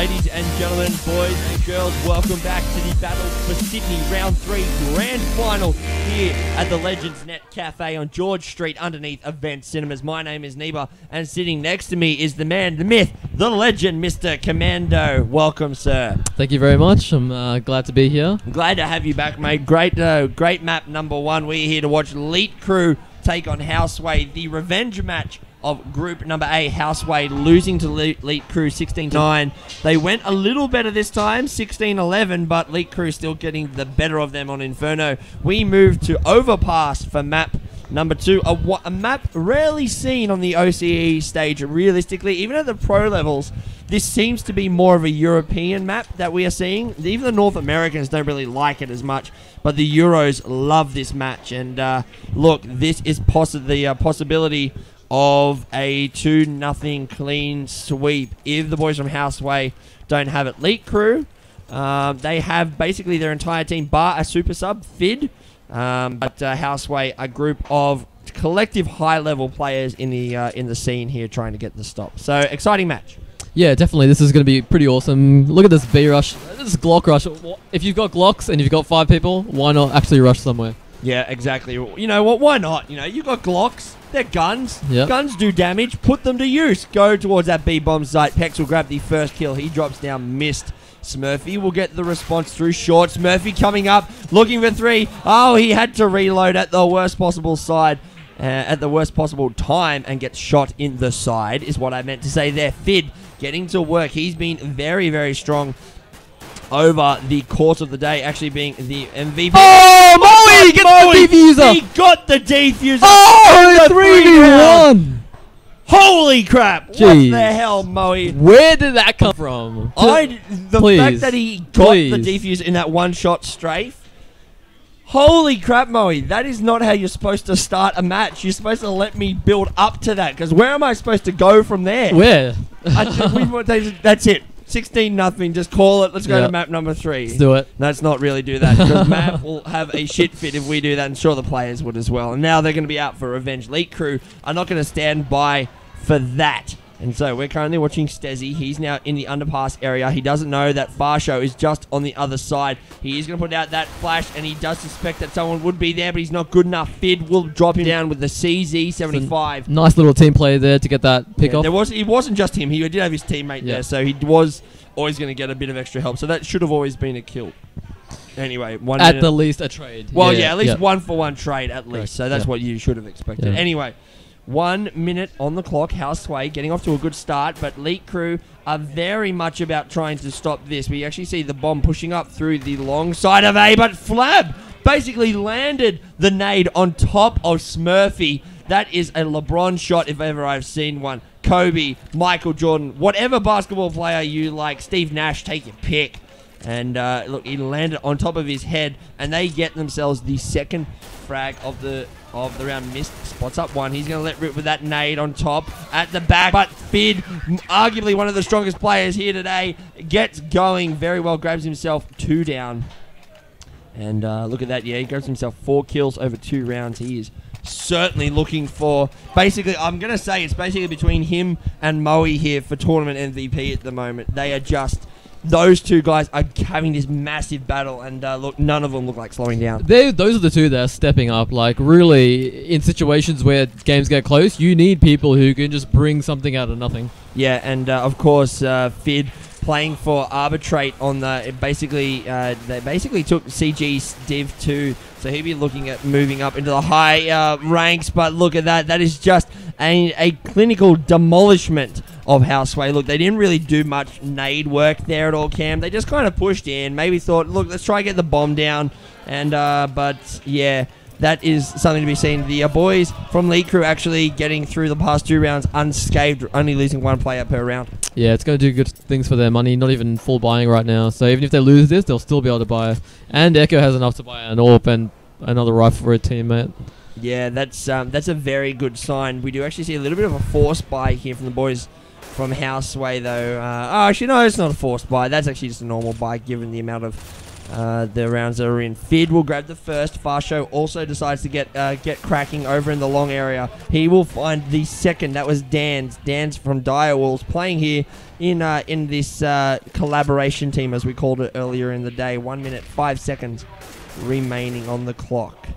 Ladies and gentlemen, boys and girls, welcome back to the Battle for Sydney Round 3 Grand Final here at the Legends Net Cafe on George Street underneath Event Cinemas. My name is Neba, and sitting next to me is the man, the myth, the legend, Mr. Commando. Welcome, sir. Thank you very much. I'm glad to be here. Glad to have you back, mate. Great map number 1. We're here to watch Elite Crew take on Houseway, the revenge match of Group Number A, Houseway losing to Elite Crew 16-9. They went a little better this time, 16-11, but Elite Crew still getting the better of them on Inferno. We move to Overpass for map number 2, a map rarely seen on the OCE stage realistically. Even at the pro levels, this seems to be more of a European map that we are seeing. Even the North Americans don't really like it as much, but the Euros love this match. And look, this is the possibility of a 2-0 clean sweep if the boys from Houseway don't have it. Elite Crew, they have basically their entire team bar a super sub, Fid, but Houseway, a group of collective high-level players in the scene here trying to get the stop. So, exciting match. Yeah, definitely. This is going to be pretty awesome. Look at this B rush. This is Glock rush. If you've got Glocks and you've got 5 people, why not actually rush somewhere? Yeah, exactly. You know what? Why not? You know, you've got Glocks. They're guns. Yep. Guns do damage. Put them to use. Go towards that B-bomb site. Pex will grab the first kill. He drops down, missed. Smurfy will get the response through short. Smurfy coming up, looking for 3. Oh, he had to reload at the worst possible side, at the worst possible time, and gets shot in the side, is what I meant to say there. Fid getting to work. He's been very, very strong over the course of the day, actually being the MVP. Oh, Moe gets the defuser. He got the defuser. Oh, 3v1. Holy crap. Jeez. What the hell, Moe? Where did that come from? The fact that he got the defuse in that one-shot strafe. Holy crap, Moe. That is not how you're supposed to start a match. You're supposed to let me build up to that, because where am I supposed to go from there? Where? That's it. 16-0. Just call it. Let's go to map number 3. Let's do it. Let's not really do that, because map will have a shit fit if we do that, and sure the players would as well. And now they're going to be out for revenge. Elite Crew are not going to stand by for that. And so we're currently watching Stezzy. He's now in the underpass area. He doesn't know that Farshow is just on the other side. He is going to put out that flash, and he does suspect that someone would be there, but he's not good enough. Fid will drop him down with the CZ75. Nice little team play there to get that pick off. It wasn't just him. He did have his teammate there, so he was always going to get a bit of extra help. So that should have always been a kill. Anyway, at the least a trade. Well, at least 1-for-1 trade at least. Correct. So that's what you should have expected. Yeah. Anyway, 1 minute on the clock. Houseway getting off to a good start, but Elite Crew are very much about trying to stop this. We actually see the bomb pushing up through the long side of A, but Flab basically landed the nade on top of Smurfy. That is a LeBron shot if ever I've seen one. Kobe, Michael Jordan, whatever basketball player you like, Steve Nash, take your pick. And look, he landed on top of his head, and they get themselves the second frag of the round. Missed, spots up 1. He's going to let rip with that nade on top at the back. But Fid, arguably one of the strongest players here today, gets going very well, grabs himself 2 down. And look at that, he grabs himself 4 kills over 2 rounds. He is certainly looking for, basically, I'm going to say it's basically between him and Moe here for tournament MVP at the moment. They are just, those 2 guys are having this massive battle, and look, none of them look like slowing down. Those are the 2 that are stepping up. Like, really, in situations where games get close, you need people who can just bring something out of nothing. Yeah, and of course, Fid playing for Arbitrate on the, they basically took CG's Div 2, so he'll be looking at moving up into the high ranks, but look at that. That is just a clinical demolishment of Houseway. Look, they didn't really do much nade work there at all, Cam. They just kind of pushed in, maybe thought, look, let's try and get the bomb down, and but yeah, that is something to be seen. The boys from Elite Crew actually getting through the past 2 rounds unscathed, only losing 1 player per round. Yeah, it's going to do good things for their money, not even full buying right now. So even if they lose this, they'll still be able to buy. And Echo has enough to buy an AWP and another rifle for a teammate. Yeah, that's a very good sign. We do actually see a little bit of a forced buy here from the boys from Houseway, though. Actually, no, it's not a forced buy. That's actually just a normal buy, given the amount of The rounds are in. Fid will grab the first. Farshow also decides to get cracking over in the long area. He will find the second. That was Dan's. Dan's from Direwolves playing here in this collaboration team, as we called it earlier in the day. 1 minute, 5 seconds remaining on the clock.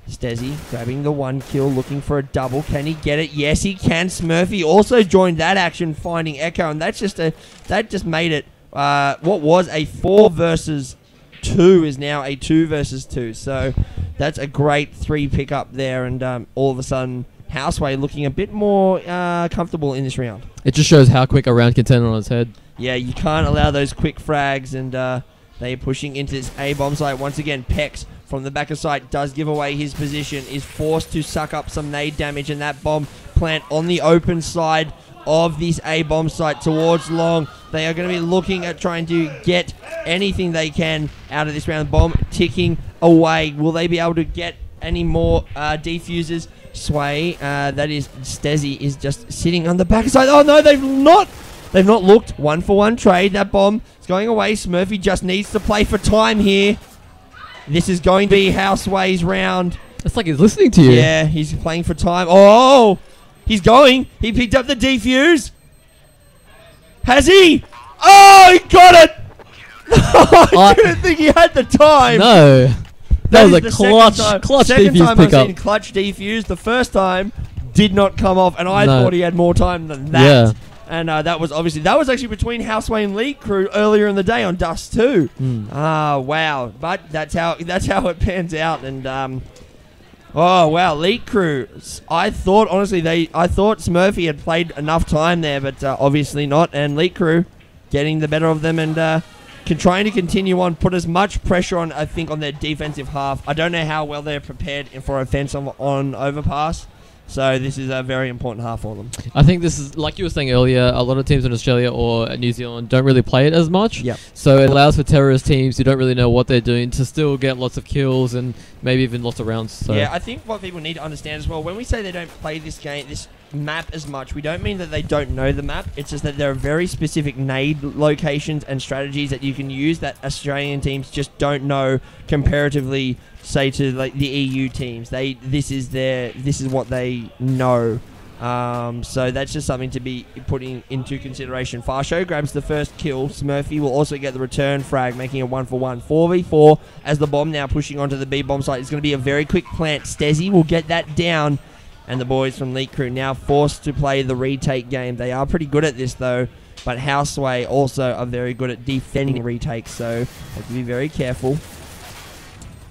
Stezzy grabbing the 1 kill, looking for a double. Can he get it? Yes, he can. Smurfy also joined that action, finding Echo, and that just made it what was a 4 versus 2 is now a 2 versus 2. So that's a great 3 pickup there, and all of a sudden Houseway looking a bit more comfortable in this round. It just shows how quick a round can turn on its head. Yeah, you can't allow those quick frags, and they're pushing into this A-bomb site once again. Pex from the back of site does give away his position, is forced to suck up some nade damage, and that bomb plant on the open side of this A-bomb site towards long. They are going to be looking at trying to get anything they can out of this round. Bomb ticking away. Will they be able to get any more defusers? Sway, that is Stezzy, is just sitting on the back side. Oh no, they've not looked. 1-for-1 trade. That bomb is going away. Smurfy just needs to play for time here. This is going to be Houseway's round. It's like he's listening to you. Yeah, he's playing for time. Oh, he's going. He picked up the defuse. Has he? Oh, he got it. I didn't think he had the time. No. That was a clutch second defuse time pickup. I've seen clutch defuse. The first time did not come off, and I thought he had more time than that. Yeah. And that was actually between Houseway and Elite Crew earlier in the day on Dust 2. Wow. But that's how it pans out. And oh wow, Elite Crew. I thought Smurfy had played enough time there, but obviously not. And Elite Crew getting the better of them, and trying to continue on, put as much pressure on, I think, on their defensive half. I don't know how well they're prepared for offense on overpass. So this is a very important half for them. I think this is, like you were saying earlier, a lot of teams in Australia or New Zealand don't really play it as much. Yep. So it allows for terrorist teams who don't really know what they're doing to still get lots of kills and maybe even lots of rounds. So. Yeah, I think what people need to understand as well, when we say they don't play this map as much, we don't mean that they don't know the map. It's just that there are very specific nade locations and strategies that you can use that Australian teams just don't know comparatively, say, to like the EU teams. This is what they know. So that's just something to be putting into consideration. Farshow grabs the first kill. Smurfy will also get the return frag, making a 1-for-1. 4v4 as the bomb now pushing onto the B bomb site. It's going to be a very quick plant. Stezzy will get that down. And the boys from Elite Crew now forced to play the retake game. They are pretty good at this, though. But Houseway also are very good at defending retakes, so have to be very careful.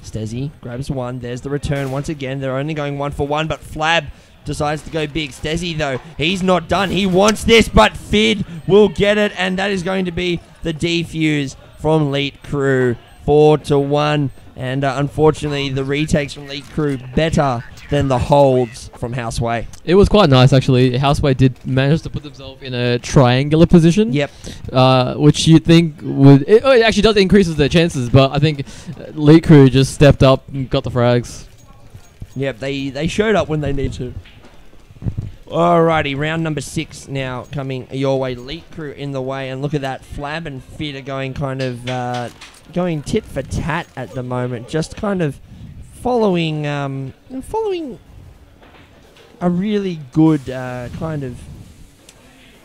Stezzy grabs 1. There's the return once again. They're only going 1-for-1, but Flab decides to go big. Stezzy, though, he's not done. He wants this, but Fid will get it, and that is going to be the defuse from Elite Crew. 4-1, and unfortunately, the retakes from Elite Crew better than the holds from Houseway. It was quite nice, actually. Houseway did manage to put themselves in a triangular position. Yep. Which you think would... It actually does increases their chances, but I think Elite Crew just stepped up and got the frags. Yep, they showed up when they need to. Alrighty, round number 6 now coming your way. Elite Crew in the way, and look at that. Flab and Fid are going kind of... going tit for tat at the moment. Just kind of... Following a really good kind of...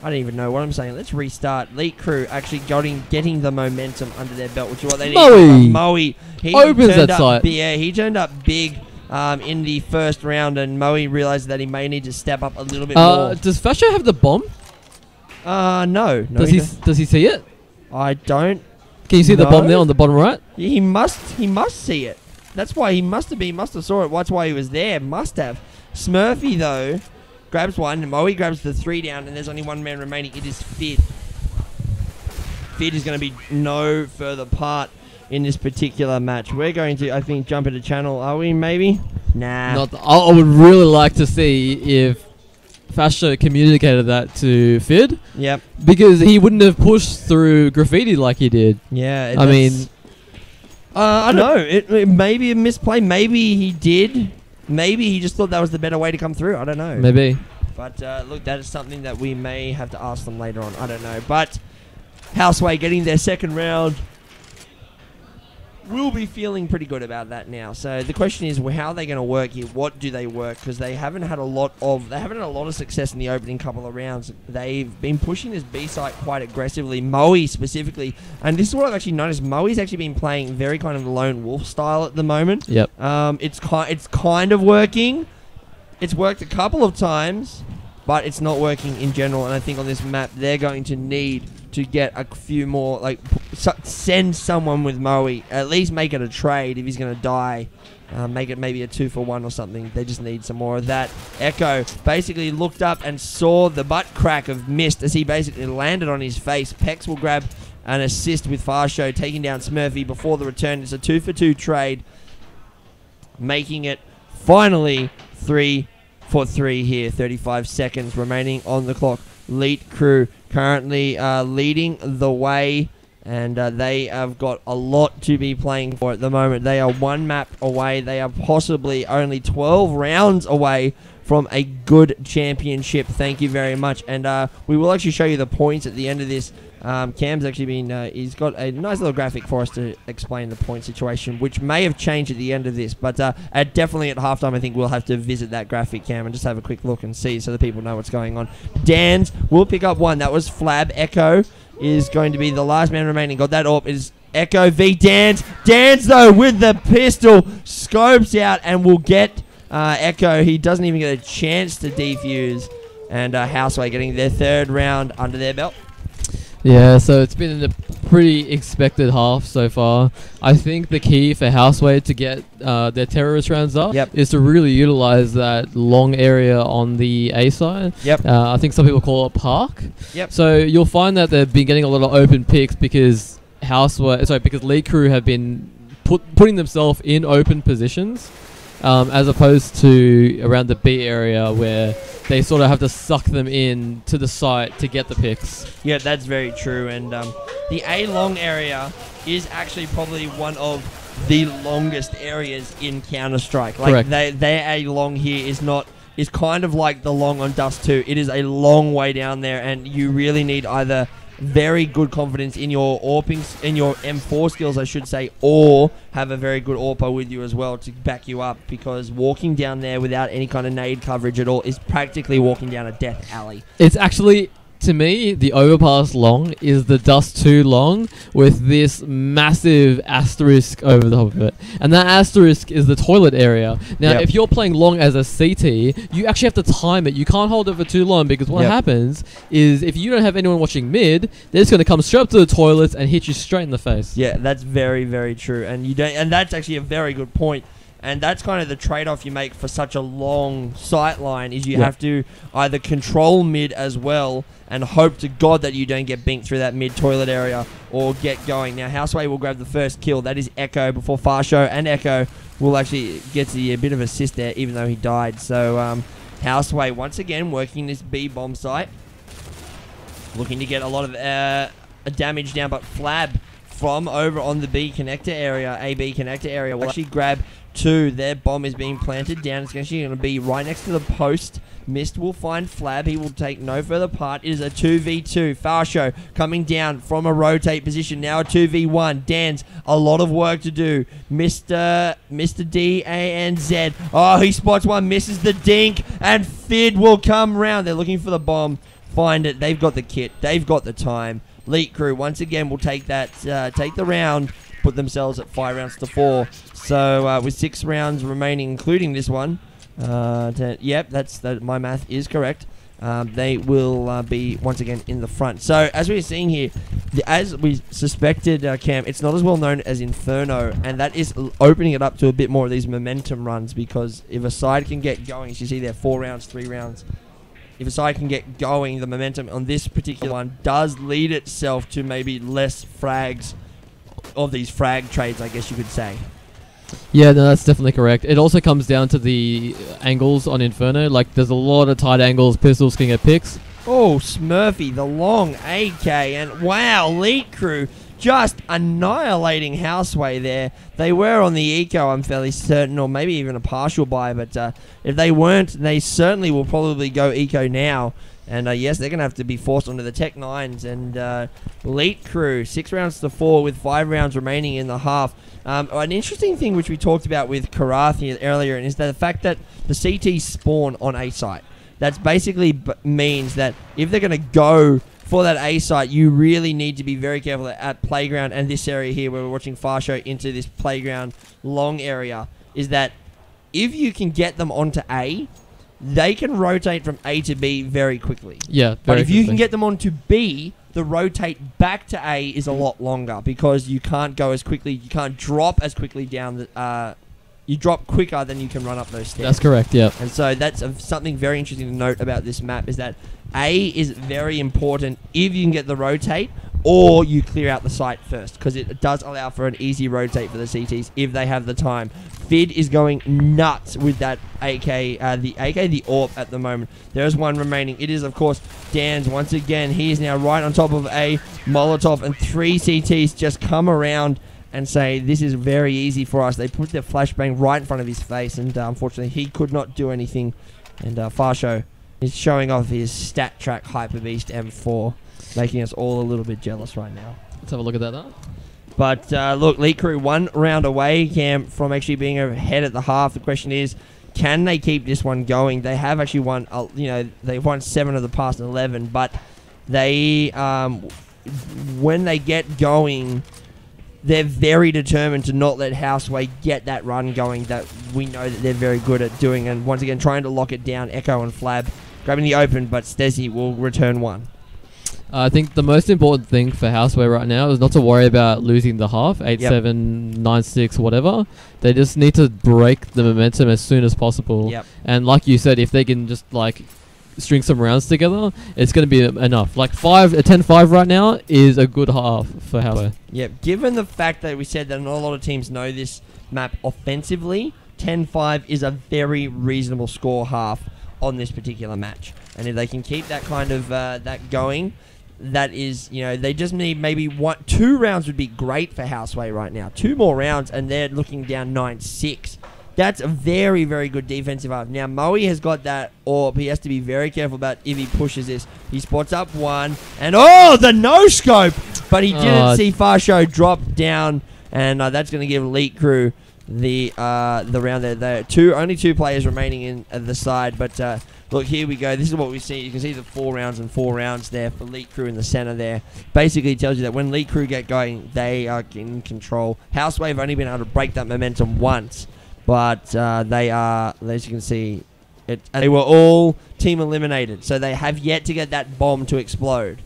I don't even know what I'm saying. Let's restart. Elite Crew actually getting the momentum under their belt, which is what they need. Moe. He opens that site. Yeah, he turned up big in the first round, and Moe realized that he may need to step up a little bit more. Does Fasho have the bomb? No. Does he see it? I don't. Can you see the bomb there on the bottom right? He must see it. That's why he must have saw it. That's why he was there. Must have. Smurfy, though, grabs 1. Moe grabs the 3 down, and there's only 1 man remaining. It is Fid. Fid is going to be no further part in this particular match. We're going to, I think, jump into channel. Are we, maybe? Nah. I would really like to see if Fasho communicated that to Fid. Yep. Because he wouldn't have pushed through graffiti like he did. Yeah. I mean... I don't know. It may be a misplay. Maybe he did. Maybe he just thought that was the better way to come through. I don't know. Maybe. But look, that is something that we may have to ask them later on. I don't know. But Houseway getting their second round. will be feeling pretty good about that now. So the question is, how are they going to work here? What do they work? Because they haven't had a lot of success in the opening couple of rounds. They've been pushing this B site quite aggressively. Moe specifically, and this is what I've actually noticed. Moe's actually been playing very kind of lone wolf style at the moment. Yep. It's kind of working. It's worked a couple of times, but it's not working in general. And I think on this map, they're going to need to get a few more, like, send someone with Moe, at least make it a trade if he's going to die. Make it maybe a 2-for-1 or something. They just need some more of that. Echo basically looked up and saw the butt crack of Mist as he basically landed on his face. Pex will grab an assist with Farshow, taking down Smurfy before the return. It's a 2-for-2 trade, making it finally 3-for-3 here. 35 seconds remaining on the clock. Elite Crew currently leading the way, and they have got a lot to be playing for at the moment. They are one map away. They are possibly only 12 rounds away from a good championship. Thank you very much. And we will actually show you the points at the end of this. Cam's actually been, he's got a nice little graphic for us to explain the point situation, which may have changed at the end of this. But definitely at halftime, I think we'll have to visit that graphic, Cam, and just have a quick look and see so the people know what's going on. Dans will pick up one. That was Flab. Echo is going to be the last man remaining. Got that AWP. It is Echo v Dans. Dans, though, with the pistol, scopes out and will get Echo. He doesn't even get a chance to defuse. And Houseway getting their third round under their belt. Yeah, so it's been a pretty expected half so far. I think the key for Houseway to get their terrorist rounds up is to really utilize that long area on the A side. I think some people call it park. So you'll find that they've been getting a lot of open picks because because League Crew have been putting themselves in open positions, as opposed to around the B area where they sort of have to suck them in to the site to get the picks. Yeah, that's very true. And the A long area is actually probably one of the longest areas in Counter-Strike. Like their A long here is kind of like the long on Dust 2. It is a long way down there, and you really need either very good confidence in your AWPing, in your M4 skills, I should say, or have a very good AWPer with you as well to back you up, because walking down there without any kind of nade coverage at all is practically walking down a death alley. It's actually, to me, the overpass long is the Dust 2 long with this massive asterisk over the top of it. And that asterisk is the toilet area. Now, if you're playing long as a CT, you actually have to time it. You can't hold it for too long, because what happens is if you don't have anyone watching mid, they're just going to come straight up to the toilets and hit you straight in the face. Yeah, that's very, very true. And you don't, and that's actually a very good point. And that's kind of the trade-off you make for such a long sight line, is you have to either control mid as well and hope to God that you don't get binked through that mid-toilet area, or get going. Now, Houseway will grab the first kill. That is Echo before Farshow, and Echo will actually get a bit of assist there, even though he died. So, Houseway, once again, working this B bomb site. Looking to get a lot of damage down, but Flab from over on the B connector area, AB connector area, will actually grab 2. Their bomb is being planted down. It's actually going to be right next to the post. Mist will find Flab. He will take no further part. It is a 2v2. Farshow coming down from a rotate position. Now a 2v1. Dan's a lot of work to do. Mr. D-A-N-Z. Oh, he spots one. Misses the dink. And Fid will come round. They're looking for the bomb. Find it. They've got the kit. They've got the time. Elite Crew, once again, will take that, take the round, put themselves at 5 rounds to 4. So, with 6 rounds remaining, including this one, my math is correct. They will be, once again, in the front. So, as we're seeing here, as we suspected, Cam, it's not as well known as Inferno, and that is opening it up to a bit more of these momentum runs, because if a side can get going, as you see there, 4 rounds, 3 rounds, if a side can get going, the momentum on this particular one does lead itself to maybe less frags of these frag trades, I guess you could say. Yeah, no, that's definitely correct. It also comes down to the angles on Inferno. Like, there's a lot of tight angles. Pistols can get picks. Oh, Smurfy, the long AK, and wow, Elite Crew just annihilating Houseway there. They were on the eco, I'm fairly certain, or maybe even a partial buy, but if they weren't, they certainly will probably go eco now. And yes, they're going to have to be forced onto the Tech 9s. And Elite Crew, 6 rounds to 4 with 5 rounds remaining in the half. An interesting thing which we talked about with Karathi earlier is that the fact that the CTs spawn on A site. That's basically means that if they're going to go for that A site, you really need to be very careful at playground and this area here where we're watching Farshow into this playground long area, is that if you can get them onto A, they can rotate from A to B very quickly. Yeah, but if you can get them onto B, the rotate back to A is a lot longer because you can't go as quickly, you can't drop as quickly down the... you drop quicker than you can run up those stairs. That's correct, yeah. And so that's something very interesting to note about this map is that A is very important if you can get the rotate or you clear out the site first because it does allow for an easy rotate for the CTs if they have the time. Fid is going nuts with that the ARP at the moment. There's one remaining. It is, of course, Dan's once again. He is now right on top of a Molotov and 3 CTs just come around and say, this is very easy for us. They put their flashbang right in front of his face, and unfortunately, he could not do anything. And Farshow is showing off his stat track Hyper Beast M4, making us all a little bit jealous right now. Let's have a look at that. But look, Elite Crew 1 round away, Cam, from actually being ahead at the half. The question is, can they keep this one going? They have actually won, they've won 7 of the past 11, but they, when they get going, they're very determined to not let Houseway get that run going that we know that they're very good at doing. And once again, trying to lock it down, Echo and Flab grabbing the open, but Stesi will return one. I think the most important thing for Houseway right now is not to worry about losing the half, 8-7, 9-6, whatever. They just need to break the momentum as soon as possible. Yep. And like you said, if they can just string some rounds together, it's going to be enough. Like 10-5 right now is a good half for Houseway. Yep. Given the fact that we said that not a lot of teams know this map offensively, 10-5 is a very reasonable score half on this particular match. And if they can keep that kind of that going, that is, they just need maybe 2 rounds would be great for Houseway right now. 2 more rounds and they're looking down 9-6. That's a very, very good defensive half. Now, Moe has got that AWP. He has to be very careful about if he pushes this. He spots up one, and the no-scope! But he didn't see Farshow drop down, and that's going to give Elite Crew the round there. Only 2 players remaining in the side, but look, here we go. This is what we see. You can see the 4 rounds and 4 rounds there for Elite Crew in the center there. Basically tells you that when Elite Crew get going, they are in control. Houseway have only been able to break that momentum once. But they are, as you can see, they were all team eliminated. So they have yet to get that bomb to explode.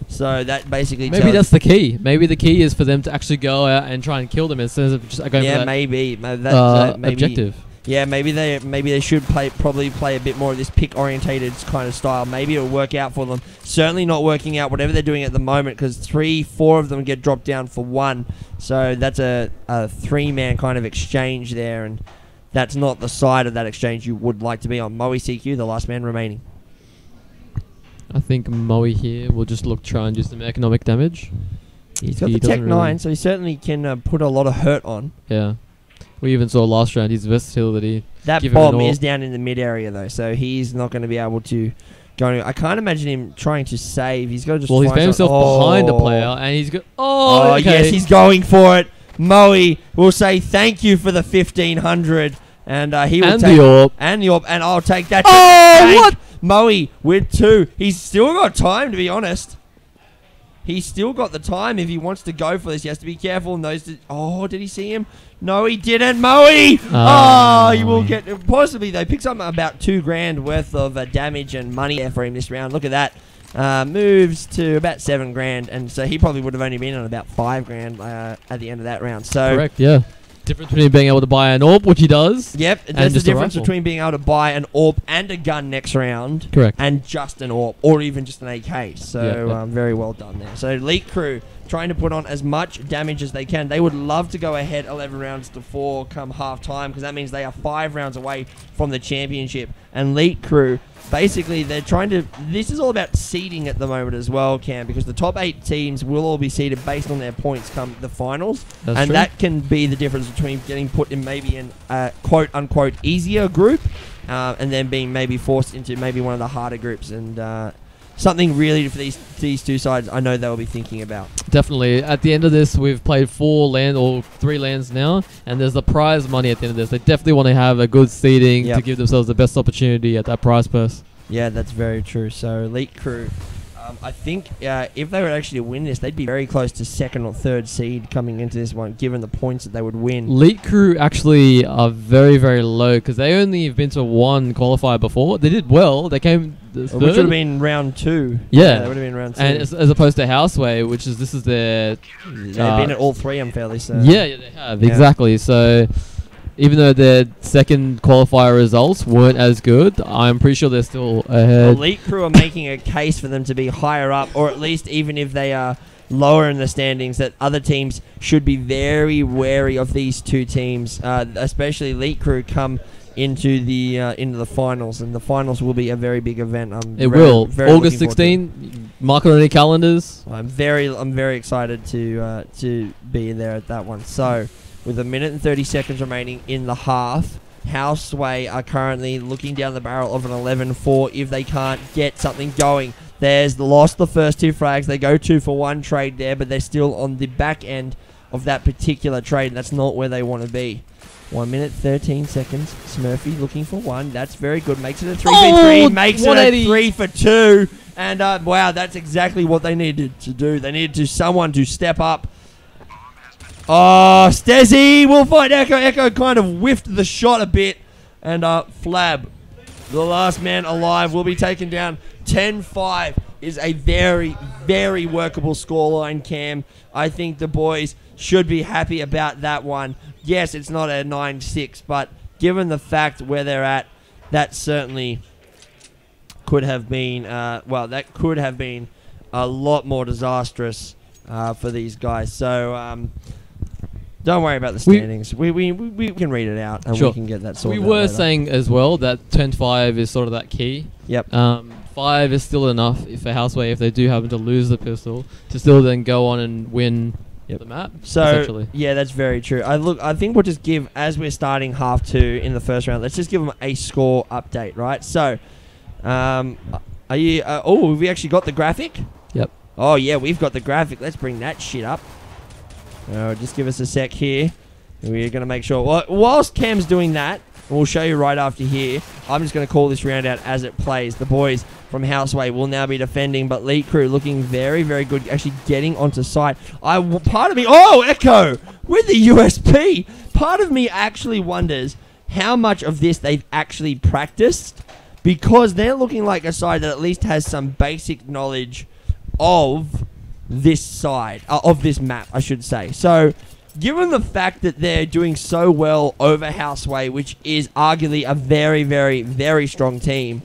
So that basically maybe that's the key. Maybe the key is for them to actually go out and try and kill them instead of just going for that maybe objective. Yeah, maybe they should probably play a bit more of this pick-orientated kind of style. Maybe it'll work out for them. Certainly not working out whatever they're doing at the moment because 3-4 of them get dropped down for 1. So that's a 3-man kind of exchange there, and that's not the side of that exchange you would like to be on. Moe CQ, the last man remaining. I think Moe here will just try and do some economic damage. He's got the Tech 9, so he certainly can put a lot of hurt on. Yeah. We even saw last round his versatility. That bomb is down in the mid area though, so he's not going to be able to go. I can't imagine him trying to save. He's got to just. Well, he's found himself behind a player, and he's got. Okay. Yes, he's going for it. Moe will say thank you for the 1500, and he will take the AWP, and I'll take that. What? Moe with 2. He's still got time, to be honest. He's still got the time if he wants to go for this. He has to be careful. Did he see him? No, he didn't. Moe! He will get... Possibly, they picked up about $2,000 worth of damage and money there for him this round. Look at that. Moves to about $7,000. And so he probably would have only been on about $5,000 at the end of that round. So correct, yeah. Difference between being able to buy an AWP, which he does. Yep, that's the difference between being able to buy an AWP and a gun next round. Correct. And just an AWP, or even just an AK. So very well done there. So Elite Crew trying to put on as much damage as they can. They would love to go ahead 11 rounds to 4 come half time because that means they are 5 rounds away from the championship. And Elite Crew, basically, they're trying to... This is all about seeding at the moment as well, Cam, because the top 8 teams will all be seeded based on their points come the finals. That's true. That can be the difference between getting put in maybe an quote-unquote easier group and then being maybe forced into maybe one of the harder groups. And something really for these two sides I know they'll be thinking about. Definitely. At the end of this, we've played 3 lands now, and there's the prize money at the end of this. They definitely want to have a good seeding to give themselves the best opportunity at that prize purse. Yeah, that's very true. So Elite Crew, I think if they were actually to win this, they'd be very close to 2nd or 3rd seed coming into this one, given the points that they would win. Elite Crew actually are very, very low because they only have been to 1 qualifier before. They did well. They came third. Which would have been round 2. Yeah. That would have been round 2. And as opposed to Houseway, this is their... They've been at all 3, I'm fairly certain. Yeah, they have. Yeah. Exactly. So... even though their second qualifier results weren't as good, I'm pretty sure they're still ahead. Elite Crew are making a case for them to be higher up, or at least even if they are lower in the standings, that other teams should be very wary of these two teams, especially Elite Crew come into the finals, and the finals will be a very big event. It will. August 16, mark it on your calendars. I'm very excited to be there at that one. So, with 1 minute and 30 seconds remaining in the half, Houseway are currently looking down the barrel of an 11-4 if they can't get something going. There's lost the first 2 frags. They go 2 for 1 trade there, but they're still on the back end of that particular trade. That's not where they want to be. 1 minute, 13 seconds. Smurfy looking for 1. That's very good. Makes it a 3v3. Makes it a 3 for 2. And wow, that's exactly what they needed to do. They needed someone to step up. Oh, Stezzy will find Echo. Echo kind of whiffed the shot a bit. And Flab, the last man alive, will be taken down. 10-5 is a very, very workable scoreline, Cam. I think the boys should be happy about that one. Yes, it's not a 9-6, but given the fact where they're at, that certainly could have been, that could have been a lot more disastrous for these guys. So, don't worry about the standings. We can read it out and we can get that sorted out. We were saying as well that 10-5 is sort of that key. Yep. 5 is still enough for Houseway if they do happen to lose the pistol to still then go on and win the map. So yeah, that's very true. I think we'll just give, as we're starting half 2 in the first round, let's just give them a score update, right? So, are you? Have we actually got the graphic? Yep. Oh yeah, we've got the graphic. Let's bring that shit up. Just give us a sec here. We're going to make sure... whilst Cam's doing that, and we'll show you right after here, I'm just going to call this round out as it plays. The boys from Houseway will now be defending, but Elite Crew looking very, very good, actually getting onto site. Part of me... Oh, Echo! With the USP! Part of me actually wonders how much of this they've actually practiced, because they're looking like a side that at least has some basic knowledge of... this side, of this map, I should say. So, given the fact that they're doing so well over Houseway, which is arguably a very, very, very strong team,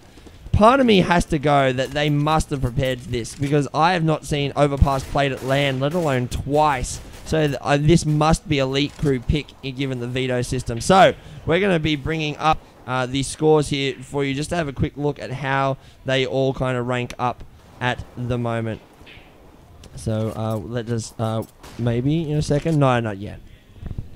part of me has to go that they must have prepared for this, because I have not seen Overpass played at LAN, let alone twice. So, this must be Elite Crew pick, given the veto system. So, we're going to be bringing up the scores here for you, just to have a quick look at how they all kind of rank up at the moment. So, let us, maybe in a second. No, not yet.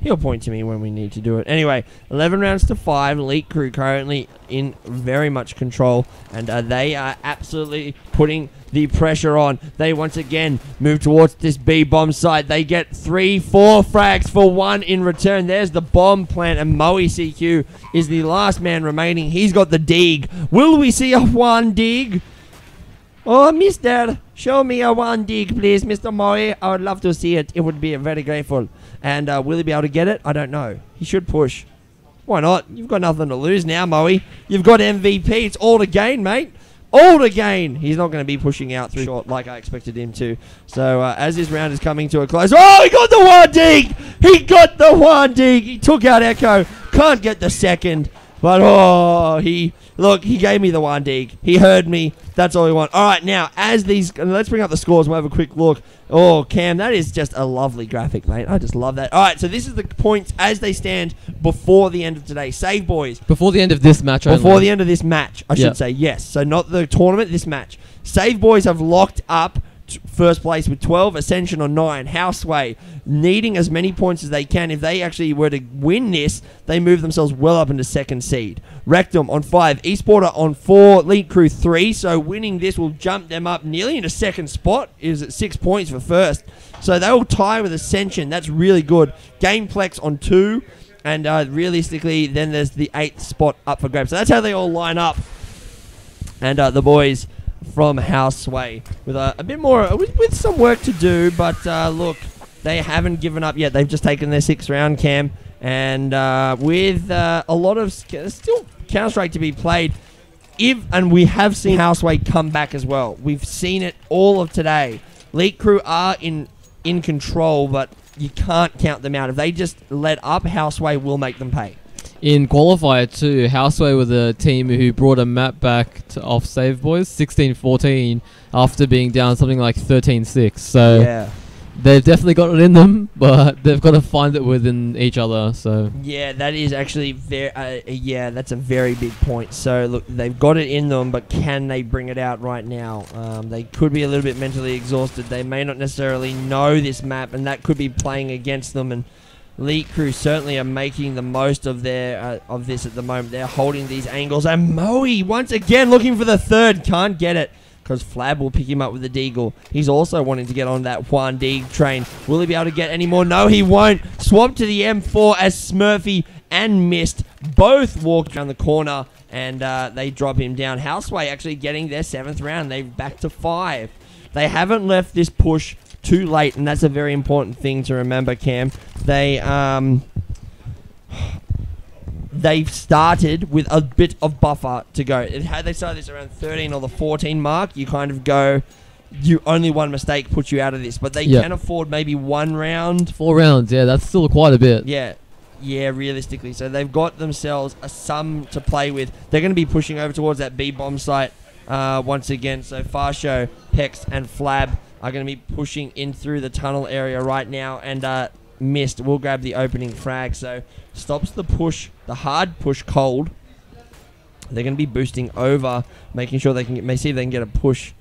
He'll point to me when we need to do it. Anyway, 11 rounds to 5. Elite Crew currently in very much control. And they are absolutely putting the pressure on. They once again move towards this B-bomb site. They get 3-4 frags for 1 in return. There's the bomb plant. And Moe CQ is the last man remaining. He's got the dig. Will we see a 1 dig? Oh, mister, show me a 1 dig, please, Mr. Moe. I would love to see it. It would be very grateful. And will he be able to get it? I don't know. He should push. Why not? You've got nothing to lose now, Moe. You've got MVP. It's all to gain, mate. All to gain. He's not going to be pushing out through short like I expected him to. So, as this round is coming to a close... Oh, he got the 1 dig! He got the 1 dig! He took out Echo. Can't get the second. But, Look, he gave me the 1 dig. He heard me. That's all we want. All right, now, let's bring up the scores and we'll have a quick look. Oh, Cam, that is just a lovely graphic, mate. I just love that. All right, so this is the points as they stand before the end of today. Save, boys. Before the end of this match, Before the end of this match, I should say, yes. So not the tournament, this match. Save, boys have locked up first place with 12. Ascension on 9. Houseway needing as many points as they can. If they actually were to win this, they move themselves well up into second seed. Rectum on 5. Esporter on 4. Elite Crew 3. So winning this will jump them up nearly into second spot. Is at 6 points for first. So they will tie with Ascension. That's really good. Gameplex on 2. And realistically, then there's the 8th spot up for grabs. So that's how they all line up. And the boys from Houseway with a bit more, with some work to do. But look, they haven't given up yet. They've just taken their 6th round, Cam. And with a lot of still Counter-Strike to be played. And we have seen Houseway come back as well. We've seen it all of today. Elite Crew are in control, but you can't count them out. If they just let up, Houseway will make them pay. In Qualifier 2, Houseway were the team who brought a map back to off Save Boys, 16-14, after being down something like 13-6. So yeah, they've definitely got it in them, but they've got to find it within each other. So yeah, that is actually yeah, that's a very big point. So look, they've got it in them, but can they bring it out right now? They could be a little bit mentally exhausted. They may not necessarily know this map, and that could be playing against them. And Elite Crew certainly are making the most of their of this at the moment. They're holding these angles, and Moe once again looking for the 3rd, can't get it because Flab will pick him up with the deagle. He's also wanting to get on that 1D train. Will he be able to get any more? No, he won't. Swap to the M4 as Smurfy and Mist both walk around the corner, and they drop him down. Houseway actually getting their 7th round. They're back to 5. They haven't left this push too late, and that's a very important thing to remember, Cam. They've started with a bit of buffer to go. Had they started this around 13 or the 14 mark, you kind of go, only one mistake puts you out of this. But they can afford maybe 1 round. 4 rounds, yeah, that's still quite a bit. Yeah, realistically. So they've got themselves a sum to play with. They're going to be pushing over towards that B-bomb site once again. So Farshow, Pex, and Flab are going to be pushing in through the tunnel area right now. And Mist will grab the opening frag. So stops the push, the hard push cold. They're going to be boosting over, making sure they can may see if they can get a push.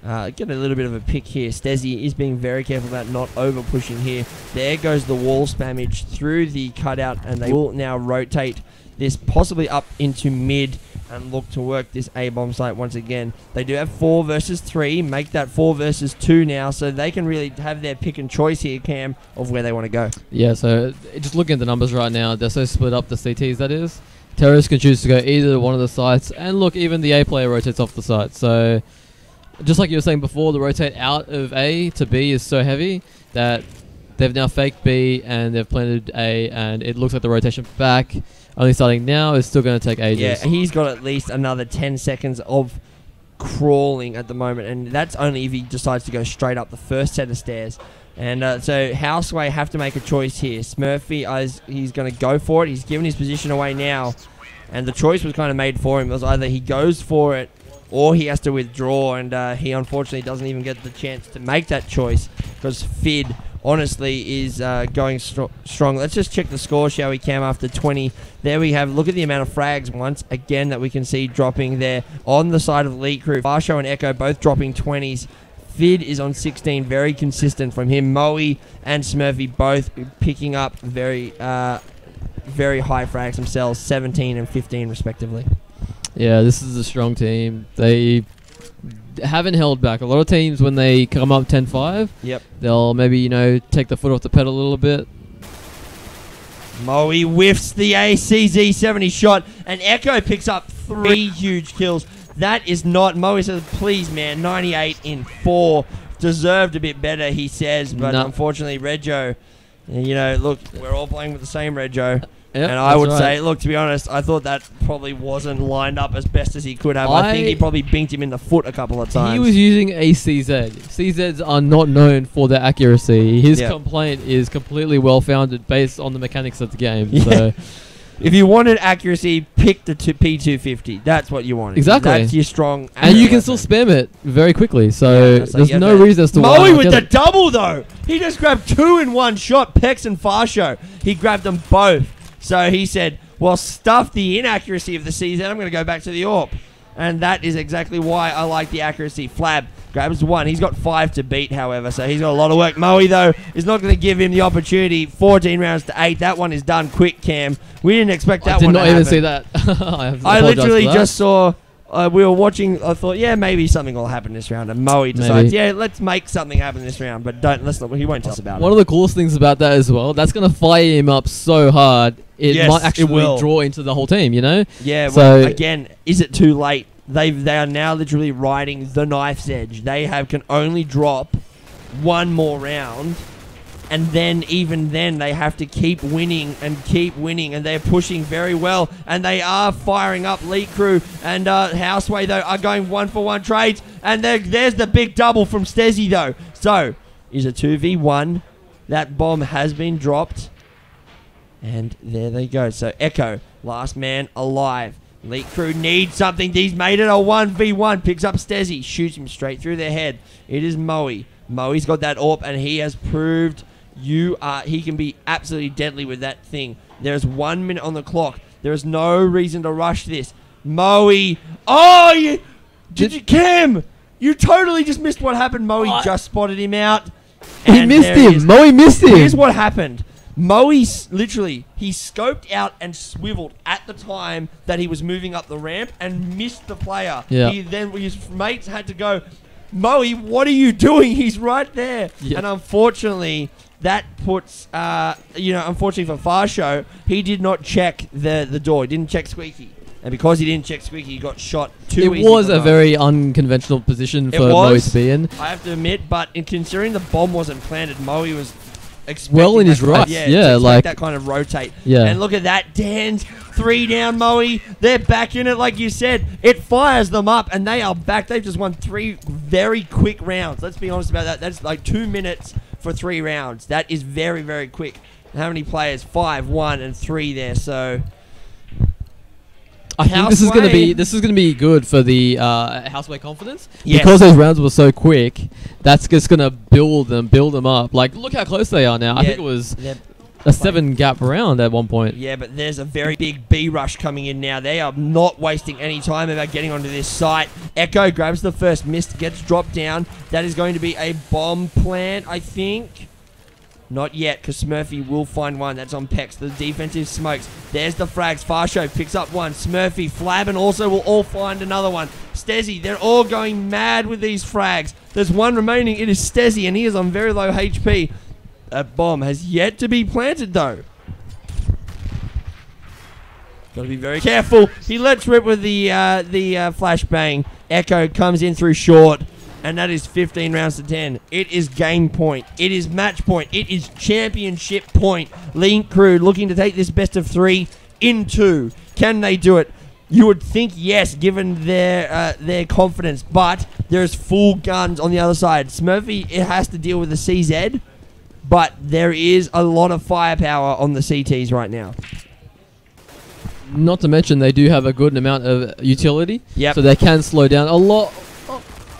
Get a little bit of a pick here. Stezzy is being very careful about not over pushing here. There goes the wall spammage through the cutout, and they will now rotate this possibly up into mid and look to work this A-bomb site once again. They do have 4 versus 3, make that 4 versus 2 now, so they can really have their pick and choice here, Cam, of where they want to go. Yeah, so just looking at the numbers right now, they're so split up, the CTs that is. Terrorists can choose to go either to one of the sites, and look, even the A player rotates off the site. So just like you were saying before, the rotate out of A to B is so heavy that they've now faked B and they've planted A, and it looks like the rotation back, only starting now, is still going to take ages. Yeah, he's got at least another 10 seconds of crawling at the moment, and that's only if he decides to go straight up the first set of stairs. And so Houseway have to make a choice here. Smurfy, he's going to go for it. He's given his position away now, and the choice was kind of made for him. It was either he goes for it or he has to withdraw, and he unfortunately doesn't even get the chance to make that choice because Fid honestly is going strong. Let's just check the score, shall we, Cam, after 20. There we have, look at the amount of frags once again that we can see dropping there on the side of Elite Crew. Farshow and Echo both dropping 20s. Fid is on 16, very consistent from him. Moe and Smurfy both picking up very high frags themselves, 17 and 15 respectively. Yeah, this is a strong team. They haven't held back. A lot of teams, when they come up 10-5, they'll maybe, take the foot off the pedal a little bit. Moe whiffs the ACZ-70 shot, and Echo picks up 3 huge kills. That is not... Moe says, please, man, 98 in 4. Deserved a bit better, he says, but unfortunately, Reggio, look, we're all playing with the same Reggio. Yep, and I would say, look, to be honest, I thought that probably wasn't lined up as best as he could have. I think he probably binked him in the foot a couple of times. He was using a CZ. CZs are not known for their accuracy. His complaint is completely well-founded based on the mechanics of the game. Yeah. So if you wanted accuracy, pick the P250. That's what you wanted. Exactly. That's your strong... And you can still spam it very quickly. So there's no reason as to why... Moe with the double, though! He just grabbed 2 in one shot. Pex and Farshow. He grabbed them both. So he said, well, stuff the inaccuracy of the CZ. I'm going to go back to the AWP. And that is exactly why I like the accuracy. Flab grabs one. He's got 5 to beat, however, so he's got a lot of work. Moe, though, is not going to give him the opportunity. 14 rounds to 8. That one is done quick, Cam. We didn't expect that one to happen. I did not even see that. I literally just saw... we were watching. I thought, yeah, maybe something will happen this round. And Moe decides, yeah, let's make something happen this round. But let's not. He won't tell us about it. One of the coolest things about that as well, that's going to fire him up so hard, it might actually draw into the whole team. You know? Yeah. Well, so again, is it too late? They are now literally riding the knife's edge. They can only drop one more round. And then, even then, they have to keep winning, and they're pushing very well, and they are firing up. Elite Crew and Houseway, though, are going 1-for-1 trades, and there's the big double from Stezzy, though. So, is a 2v1. That bomb has been dropped, and there they go. So, Echo, last man alive. Elite Crew needs something. He's made it a 1v1. Picks up Stezzy, shoots him straight through their head. It is Moe. Moe's got that AWP, and he has proved... he can be absolutely deadly with that thing. There's 1 minute on the clock. There is no reason to rush this. Moe. Oh, Cam, you totally just missed what happened. Moe just spotted him out. He missed him. Moe missed him. Here's what happened. Moe literally, he scoped out and swiveled at the time that he was moving up the ramp and missed the player. Yeah. His mates had to go, Moe, what are you doing? He's right there. Yeah. And unfortunately... that puts, unfortunately for Farshow, he did not check the door. He didn't check Squeaky. And because he didn't check Squeaky, he got shot too easy. It was a very unconventional position for Moe to be in. I have to admit, but in considering the bomb wasn't planted, Moe was expecting well in his right. Like that kind of rotate. Yeah. And look at that. Dan's 3 down, Moe. They're back in it, like you said. It fires them up, and they are back. They've just won 3 very quick rounds. Let's be honest about that. That's like 2 minutes for 3 rounds. That is very, very quick. How many players? 5, 1, and 3 there. So I think this is gonna be good for the Houseway confidence. Yes. Because those rounds were so quick. That's just gonna build them up. Like, look how close they are now. Yeah, I think it was a 7-gap round at one point. Yeah, but there's a very big B rush coming in now. They are not wasting any time about getting onto this site. Echo grabs the first miss, gets dropped down. That is going to be a bomb plant, I think. Not yet, because Smurfy will find one. That's on Pex. The defensive smokes. There's the frags. Farshow picks up one. Smurfy, Flab, and also will all find another one. Stezzy, they're all going mad with these frags. There's one remaining. It is Stezzy, and he is on very low HP. That bomb has yet to be planted, though. Got to be very careful. He lets rip with the flashbang. Echo comes in through short, and that is 15 rounds to 10. It is game point. It is match point. It is championship point. Elite Crew looking to take this best of 3 in 2. Can they do it? You would think yes, given their confidence, but there's full guns on the other side. Smurfy, it has to deal with the CZ. But there is a lot of firepower on the CTs right now. Not to mention they do have a good amount of utility. Yep. So they can slow down a lot.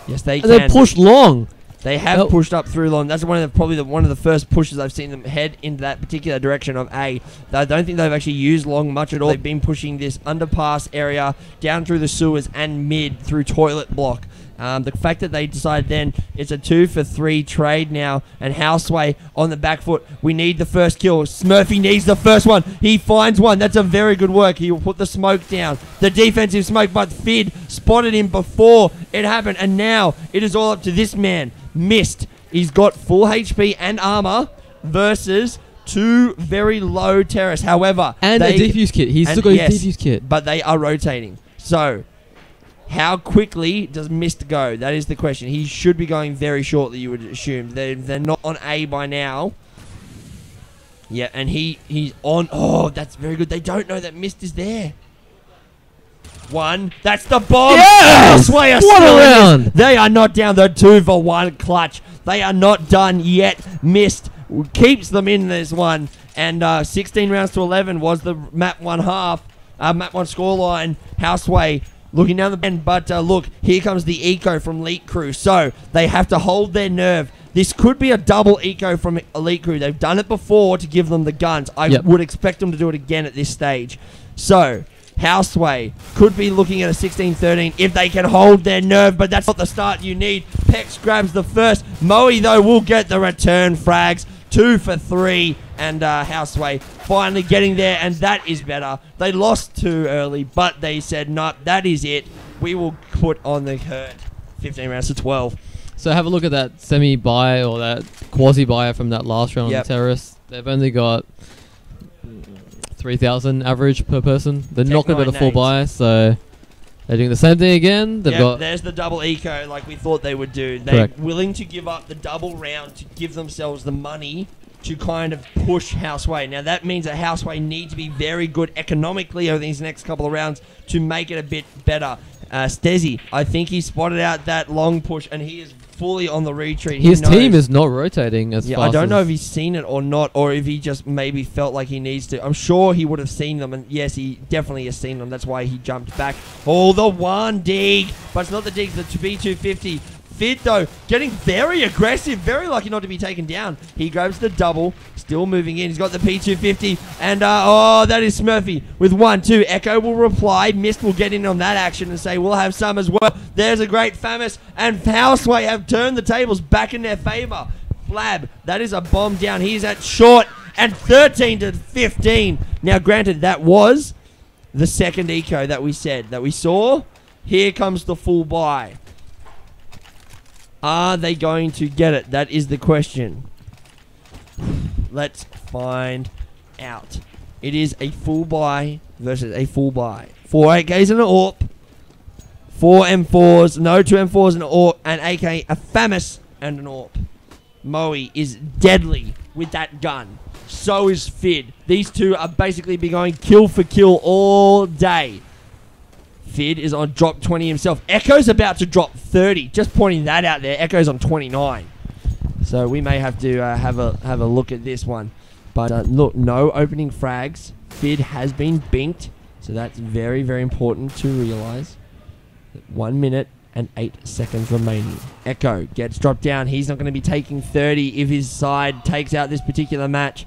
Yes, they can. And they push long. They have pushed up through long. That's probably one of the first pushes I've seen them head into that particular direction of A. I don't think they've actually used long much at all. They've been pushing this underpass area down through the sewers and mid through toilet block. The fact that they decided then it's a 2-for-3 trade now, and Houseway on the back foot. We need the first kill. Smurfy needs the first one. He finds one. That's a very good work. He will put the smoke down. The defensive smoke, but Fid spotted him before it happened, and now it is all up to this man. Missed. He's got full HP and armor versus 2 very low terrorists. However, and a defuse kit. He's still got a defuse kit. But they are rotating. So how quickly does Mist go? That is the question. He should be going very shortly, you would assume. They're not on A by now. Yeah, and he's on. Oh, that's very good. They don't know that Mist is there. One. That's the bomb. Yes! What a round. They are not down the 2-for-1 clutch. They are not done yet. Mist keeps them in this one. And 16 rounds to 11 was the map 1 half. Map 1 scoreline. Houseway looking down the bend, but look, here comes the eco from Elite Crew. So they have to hold their nerve. This could be a double eco from Elite Crew. They've done it before to give them the guns. I would expect them to do it again at this stage. So Houseway could be looking at a 16-13 if they can hold their nerve, but that's not the start you need. Pex grabs the first. Moe, though, will get the return frags. 2 for 3. And Houseway finally getting there, and that is better. They lost too early, but they said, no, that is it. We will put on the hurt. 15 rounds to 12. So have a look at that semi-buy or that quasi-buy from that last round on the Terrace. They've only got 3,000 average per person. They're not going to get a full buy, so they're doing the same thing again. They've got there's the double eco like we thought they would do. They're willing to give up the double round to give themselves the money to kind of push Houseway. Now that means that Houseway need to be very good economically over these next couple of rounds to make it a bit better. Stezzy, I think he spotted out that long push and he is fully on the retreat. His team is not rotating as fast. I don't know if he's seen it or not, or if he just maybe felt like he needs to. I'm sure he would have seen them, and yes, he definitely has seen them. That's why he jumped back. Oh, the one dig, but it's not the dig, the B250. Fid, though, getting very aggressive, very lucky not to be taken down. He grabs the double, still moving in. He's got the P250, and that is Smurfy with 1-2. Echo will reply. Mist will get in on that action and say, we'll have some as well. There's a great Famis, and Houseway have turned the tables back in their favor. Flab, that is a bomb down. He's at short, and 13 to 15. Now, granted, that was the second eco that we saw. Here comes the full buy. Are they going to get it? That is the question. Let's find out. It is a full buy versus a full buy. 4 AKs and an AWP. 4 M4s. No, 2 M4s and an AWP. An AK, a Famis and an AWP. Moe is deadly with that gun. So is Fid. These two are basically be going kill for kill all day. Fid is on drop 20 himself. Echo's about to drop 30. Just pointing that out there. Echo's on 29. So we may have to have a look at this one. But look, no opening frags. Fid has been binked. So that's very, very important to realize. 1 minute and 8 seconds remaining. Echo gets dropped down. He's not going to be taking 30 if his side takes out this particular match.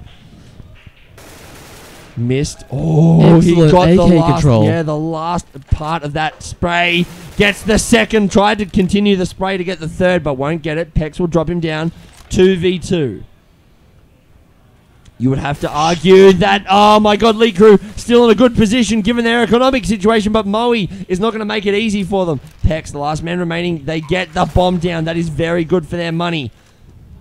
Missed. Oh, excellent. He got AK the last control. Yeah, the last part of that spray. Gets the second. Tried to continue the spray to get the third, but won't get it. Pex will drop him down. 2v2. You would have to argue that, oh my god, League Crew still in a good position given their economic situation, but Moe is not going to make it easy for them. Pex, the last man remaining, they get the bomb down. That is very good for their money.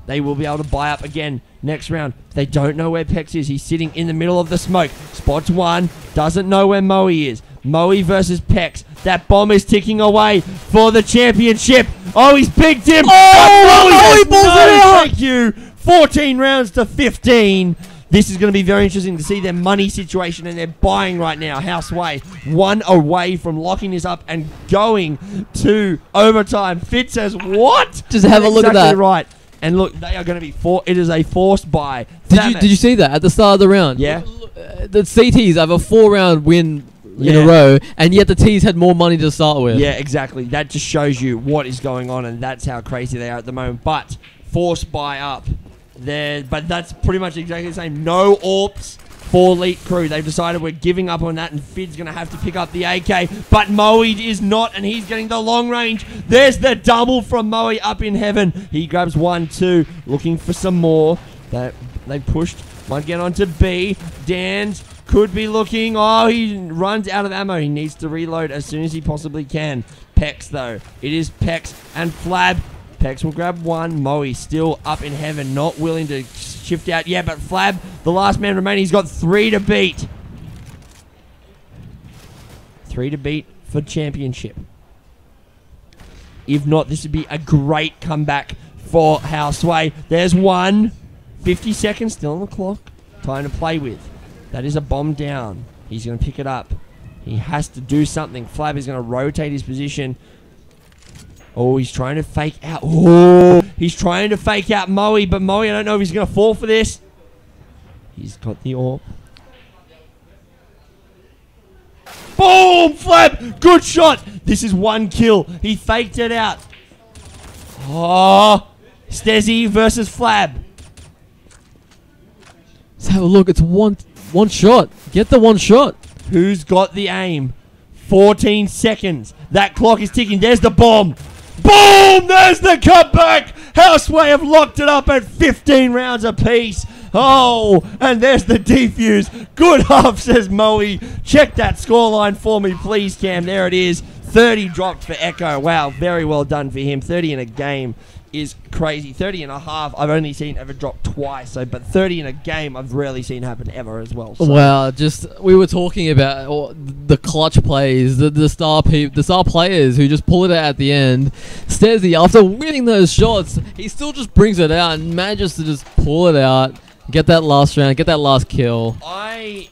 They will be able to buy up again next round. They don't know where Pex is. He's sitting in the middle of the smoke. Spots one. Doesn't know where Moe is. Moe versus Pex. That bomb is ticking away for the championship. Oh, he's picked him. Oh, Moe pulls it out. Thank you. 14 rounds to 15. This is going to be very interesting to see their money situation, and they're buying right now. Houseway, 1 away from locking this up and going to overtime. Fit says, what? Just have a look at that. Right. And look, they are going to be it is a forced buy. Did you see that at the start of the round? Yeah. The CTs have a 4-round win in a row, and yet the T's had more money to start with. Yeah, exactly. That just shows you what is going on, and that's how crazy they are at the moment. But forced buy up there, but that's pretty much exactly the same. No AWPs for Elite Crew. They've decided we're giving up on that, and Fid's going to have to pick up the AK, but Moe is not, and he's getting the long range. There's the double from Moe up in heaven. He grabs 1-2, looking for some more. They pushed one again onto B. Dan's could be looking. Oh, he runs out of ammo. He needs to reload as soon as he possibly can. Pex, though. It is Pex and Flab. Pex will grab one. Moe still up in heaven, not willing to shift out yet, but Flab, the last man remaining, he's got 3 to beat. 3 to beat for championship. If not, this would be a great comeback for Houseway. There's one. 50 seconds still on the clock. Time to play with. That is a bomb down. He's going to pick it up. He has to do something. Flab is going to rotate his position. Oh, he's trying to fake out. Oh, he's trying to fake out Moe, but Moe, I don't know if he's going to fall for this. He's got the AWP. Boom! Flab! Good shot! This is 1 kill. He faked it out. Oh, Stezzy versus Flab. Let's have a look. It's one shot. Get the one shot. Who's got the aim? 14 seconds. That clock is ticking. There's the bomb. Boom! There's the comeback. Houseway have locked it up at 15 rounds apiece. Oh, and there's the defuse. Good half, says Moe. Check that scoreline for me, please, Cam. There it is. 30 dropped for Echo. Wow, very well done for him. 30 in a game is crazy. 30 and a half, I've only seen ever drop twice. But 30 in a game, I've rarely seen happen ever as well. So. Well, we were talking about the clutch plays, the star players who just pull it out at the end. Stezzy, after winning those shots, he still just brings it out and manages to just pull it out, get that last round, get that last kill.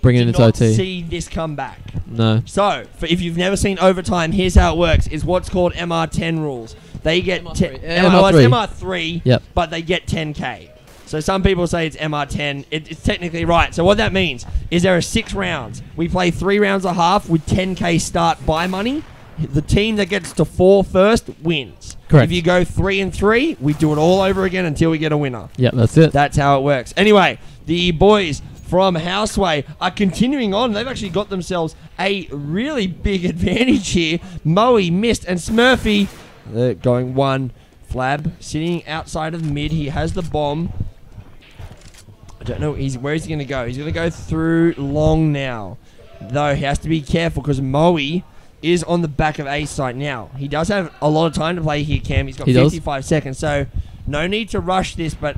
Bring it into OT. See this comeback. No. So, if you've never seen overtime, here's how it works: is what's called MR10 rules. They get MR3, yep. But they get 10k. So some people say it's MR10. It's technically right. So what that means is there are 6 rounds. We play 3 rounds a half with 10k start buy money. The team that gets to 4 first wins. Correct. If you go 3 and 3, we do it all over again until we get a winner. Yeah, that's it. That's how it works. Anyway, the boys from Houseway are continuing on. They've actually got themselves a really big advantage here. Moe missed, and Smurfy, they're going one. Flab sitting outside of mid. He has the bomb. I don't know where is he going to go. He's going to go through long now. Though he has to be careful because Moe is on the back of A site now. He does have a lot of time to play here, Cam. He's got 55 seconds, so no need to rush this, but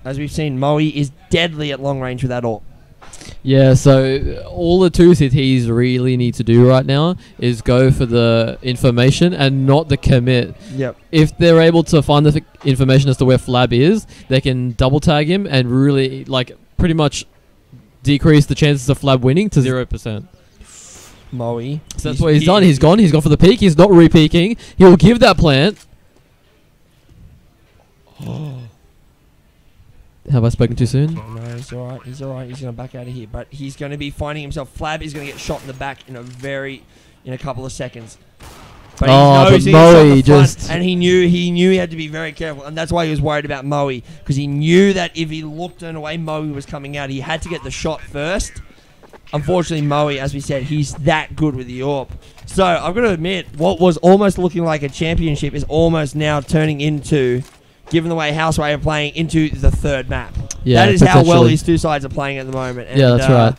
as we've seen, Moe is deadly at long range with that AWP. Yeah, so all the 2CTs really need to do right now is go for the information and not the commit. Yep. If they're able to find the information as to where Flab is, they can double tag him and really, pretty much decrease the chances of Flab winning to 0%. Moe. So that's what he's done. He's gone for the peek. He's not re-peeking. He'll give that plant. Have I spoken too soon? No, he's alright. He's alright. He's going to back out of here. But he's going to be finding himself. Flab is going to get shot in the back in a couple of seconds. But he knows and he knew he had to be very careful, and that's why he was worried about Moe, because he knew that if he looked in a way Moe was coming out, he had to get the shot first. Unfortunately, Moe, as we said, he's that good with the AWP. So I've got to admit, what was almost looking like a championship is almost now turning into, given the way Houseway are playing, into the third map. Yeah, that is how well these two sides are playing at the moment. And, yeah, that's right.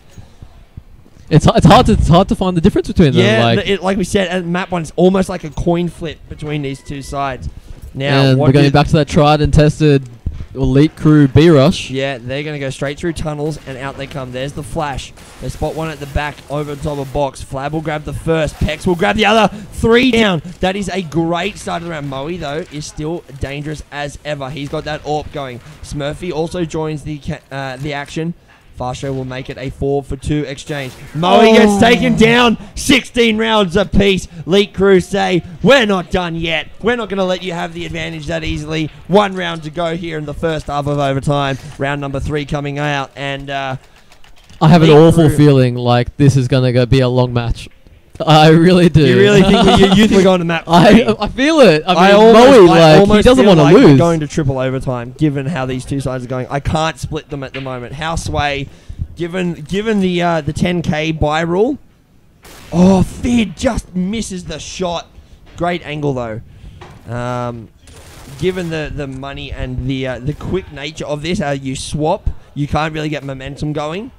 It's hard to find the difference between them. Yeah, like we said, at map 1, it's almost like a coin flip between these two sides. Now, and we're going back to that tried and tested elite crew B rush. Yeah, they're going to go straight through tunnels, and out they come. There's the flash. They spot one at the back over the top of box. Flab will grab the first. Pex will grab the other. 3 down. That is a great start around. Moe, though, is still dangerous as ever. He's got that AWP going. Smurfy also joins the action. Farshow will make it a 4-for-2 exchange. Moe gets taken down. 16 rounds apiece. Elite crew say, we're not done yet. We're not going to let you have the advantage that easily. 1 round to go here in the first half of overtime. Round number 3 coming out. And I have an awful feeling like this is going to be a long match. I really do. You really think you think we're going to map 3? I feel it. I mean, Moe, he doesn't want to lose. We're going to triple overtime, given how these two sides are going. I can't split them at the moment. Houseway, given the 10k buy rule. Oh, Fid just misses the shot. Great angle though. Given the money and the quick nature of this, how you swap, you can't really get momentum going.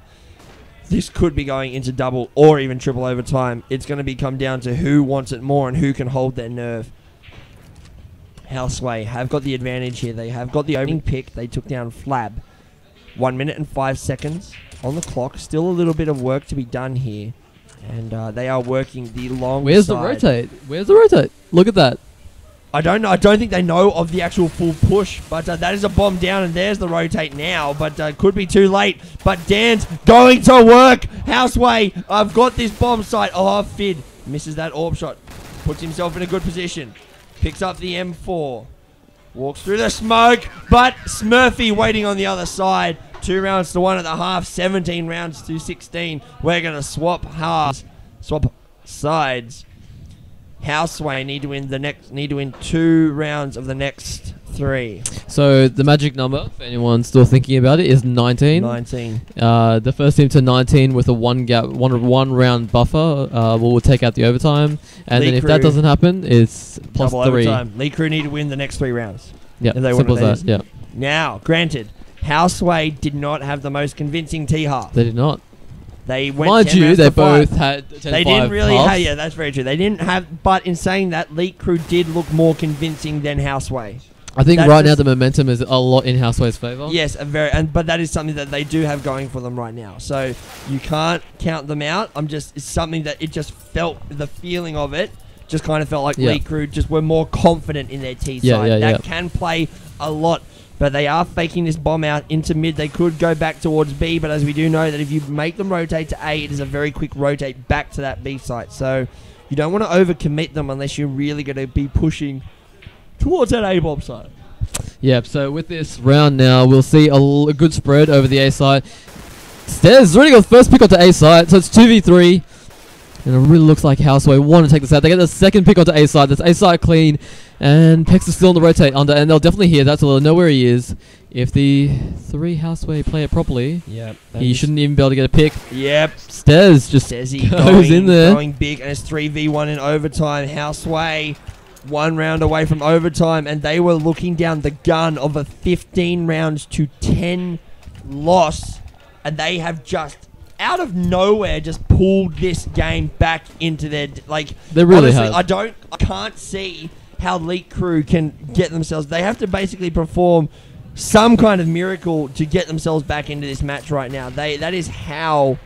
This could be going into double or even triple overtime. It's going to come down to who wants it more and who can hold their nerve. Houseway have got the advantage here. They have got the opening pick. They took down Flab. 1 minute and 5 seconds on the clock. Still a little bit of work to be done here. And they are working the long Where's side. the rotate? Where's the rotate? Look at that. I don't know. I don't think they know of the actual full push, but that is a bomb down, and there's the rotate now, but could be too late. But Dan's going to work. Houseway, I've got this bomb site. Oh, Fid misses that AWP shot. Puts himself in a good position. Picks up the M4. Walks through the smoke, but Smurfy waiting on the other side. 2 rounds to 1 at the half, 17 rounds to 16. We're going to swap halves, swap sides. Houseway need to win 2 rounds of the next 3. So the magic number, if anyone's still thinking about it, is 19. 19. The first team to 19 with a one round buffer will take out the overtime, and then if that doesn't happen, it's plus double 3. Overtime. Lee Crew need to win the next 3 rounds. Yeah, simple as that. Yeah. Now, granted, Houseway did not have the most convincing tee half. They did not. They went Mind 10 you, rounds they to both 5. had 10 They didn't really halves. have, yeah, that's very true. They didn't have, but in saying that, Leak Crew did look more convincing than Houseway. I think now the momentum is a lot in Houseway's favour. Yes, but that is something that they do have going for them right now. So you can't count them out. It's something that it just felt, the feeling of it just kind of felt like Leak Crew just were more confident in their tee side. That can play a lot. But they are faking this bomb out into mid. They could go back towards B, but as we do know that if you make them rotate to A, it is a very quick rotate back to that B site. So you don't want to overcommit them unless you're really going to be pushing towards that A bomb side. Yep, so with this round now, we'll see a good spread over the A side. Stairs has already got the first pick onto A side, so it's 2v3. And it really looks like Houseway want to take this out. They get the second pick onto A side. That's A side clean. And Pex is still on the rotate under. And they'll definitely hear that, so they'll know where he is. If the 3 Houseway play it properly, he shouldn't even be able to get a pick. Yep. Stairs just goes in there. Going big, and it's 3v1 in overtime. Houseway 1 round away from overtime. And they were looking down the gun of a 15 rounds to 10 loss. And they have just out of nowhere just pulled this game back into their they really honestly, have. I can't see how Leak Crew can get themselves. They have to basically perform some kind of miracle to get themselves back into this match right now. That is how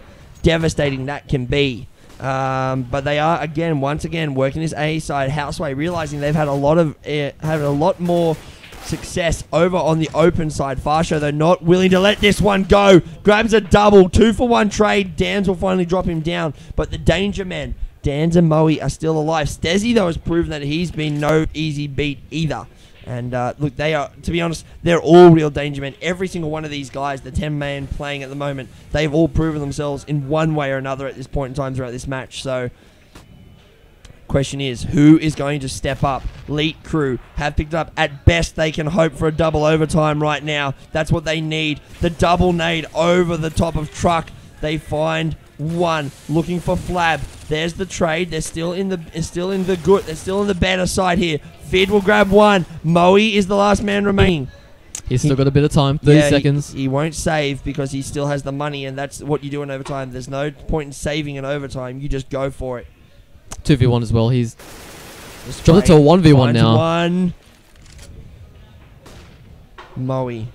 devastating that can be. But they are once again working this A side. Houseway realizing they've had a lot more success over on the open side. Farshow, though, not willing to let this one go. Grabs a double. 2-for-1 trade. Dans will finally drop him down. But the danger men, Dans and Moe, are still alive. Stezzy, though, has proven that he's been no easy beat either. And look, they are, to be honest, they're all real danger men. Every single one of these guys, the 10-man playing at the moment, they've all proven themselves in one way or another at this point in time throughout this match. So question is, who is going to step up? Leak Crew have picked up, at best they can hope for a double overtime right now. That's what they need. The double nade over the top of Truck. They find one, looking for Flab. There's the trade. They're still in the good. They're still in the better side here. Fid will grab one. Moe is the last man remaining. He's still got a bit of time, 30 seconds. He won't save because he still has the money, and that's what you do in overtime. There's no point in saving in overtime. You just go for it. 2v1 as well. He's dropped it to a 1v1 now. One. Moe.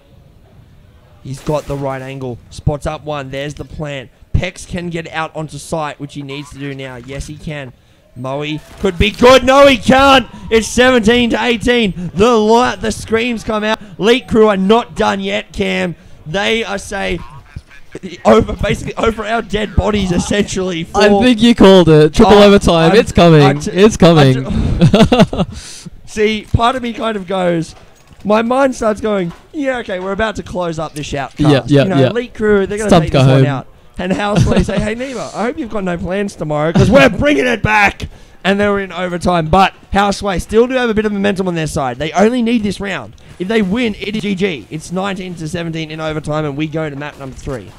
He's got the right angle. Spots up one. There's the plant. Pex can get out onto site, which he needs to do now. Yes, he can. Moe could be good. No, he can't. It's 17-18. The screams come out. Leak Crew are not done yet, Cam. They are basically over our dead bodies, essentially. I think you called it. Triple overtime. It's coming. It's coming. See, part of me kind of goes, my mind starts going, yeah, okay, we're about to close up this shoutcast. Yeah. Leak Crew, they're going to take this one out. And Houseway say, hey, Neva, I hope you've got no plans tomorrow because we're bringing it back. And they were in overtime. But Houseway still do have a bit of momentum on their side. They only need this round. If they win, it is GG. It's 19-17 in overtime, and we go to map number 3.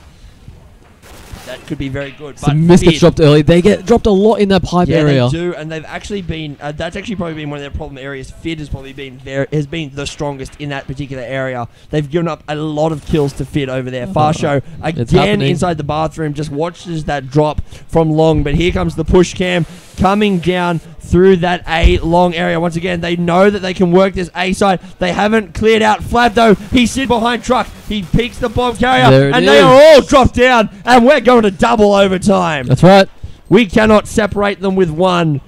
That could be very good. But Miss gets dropped early. They get dropped a lot in that pipe area. Yeah, they do, and they've actually been. That's actually probably been one of their problem areas. Fid has probably been the strongest in that particular area. They've given up a lot of kills to Fid over there. Farshow again inside the bathroom, just watches that drop from long. But here comes the push cam coming down through that A long area. Once again, they know that they can work this A side. They haven't cleared out Flab though. He's sitting behind Truck. He peeks the bomb carrier, and they are all dropped down, and we're going to double overtime. That's right. We cannot separate them with one.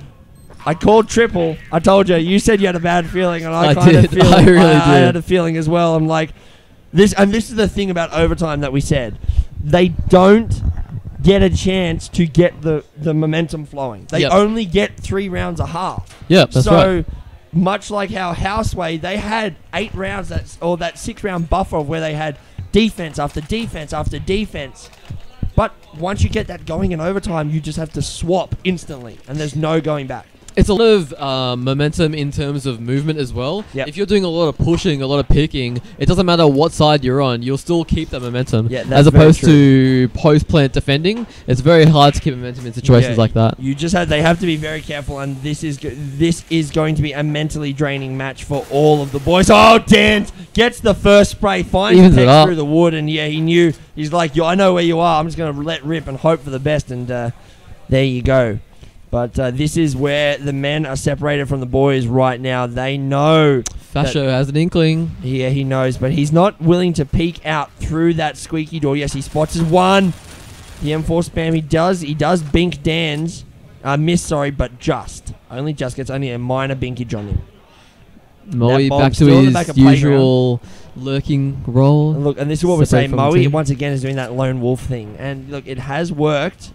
I called triple. I told you. You said you had a bad feeling, and I really did. I had a feeling as well. I'm like, this is the thing about overtime that we said. They don't get a chance to get the momentum flowing. They only get 3 rounds a half. Yeah, that's right. Much like how Houseway, they had 8 rounds, that 6-round buffer where they had defense after defense after defense. But once you get that going in overtime, you just have to swap instantly, and there's no going back. It's a lot of momentum in terms of movement as well. Yep. If you're doing a lot of pushing, a lot of picking, it doesn't matter what side you're on, you'll still keep that momentum. Yeah, as opposed to post-plant defending, it's very hard to keep momentum in situations like that. They have to be very careful, and this is going to be a mentally draining match for all of the boys. Oh, Dan gets the first spray, finds Peck through the wood, and yeah, he knew. He's like, I know where you are. I'm just going to let rip and hope for the best, and there you go. But this is where the men are separated from the boys right now. They know. Fasho has an inkling. Yeah, he knows, but he's not willing to peek out through that squeaky door. Yes, he spots his one. The M4 spam, he does bink Dan's. But just. Only just gets only a minor binkage on him. Moe back to his usual lurking role. And look, and this is what we're saying. Moe, once again, is doing that lone wolf thing. And look, it has worked.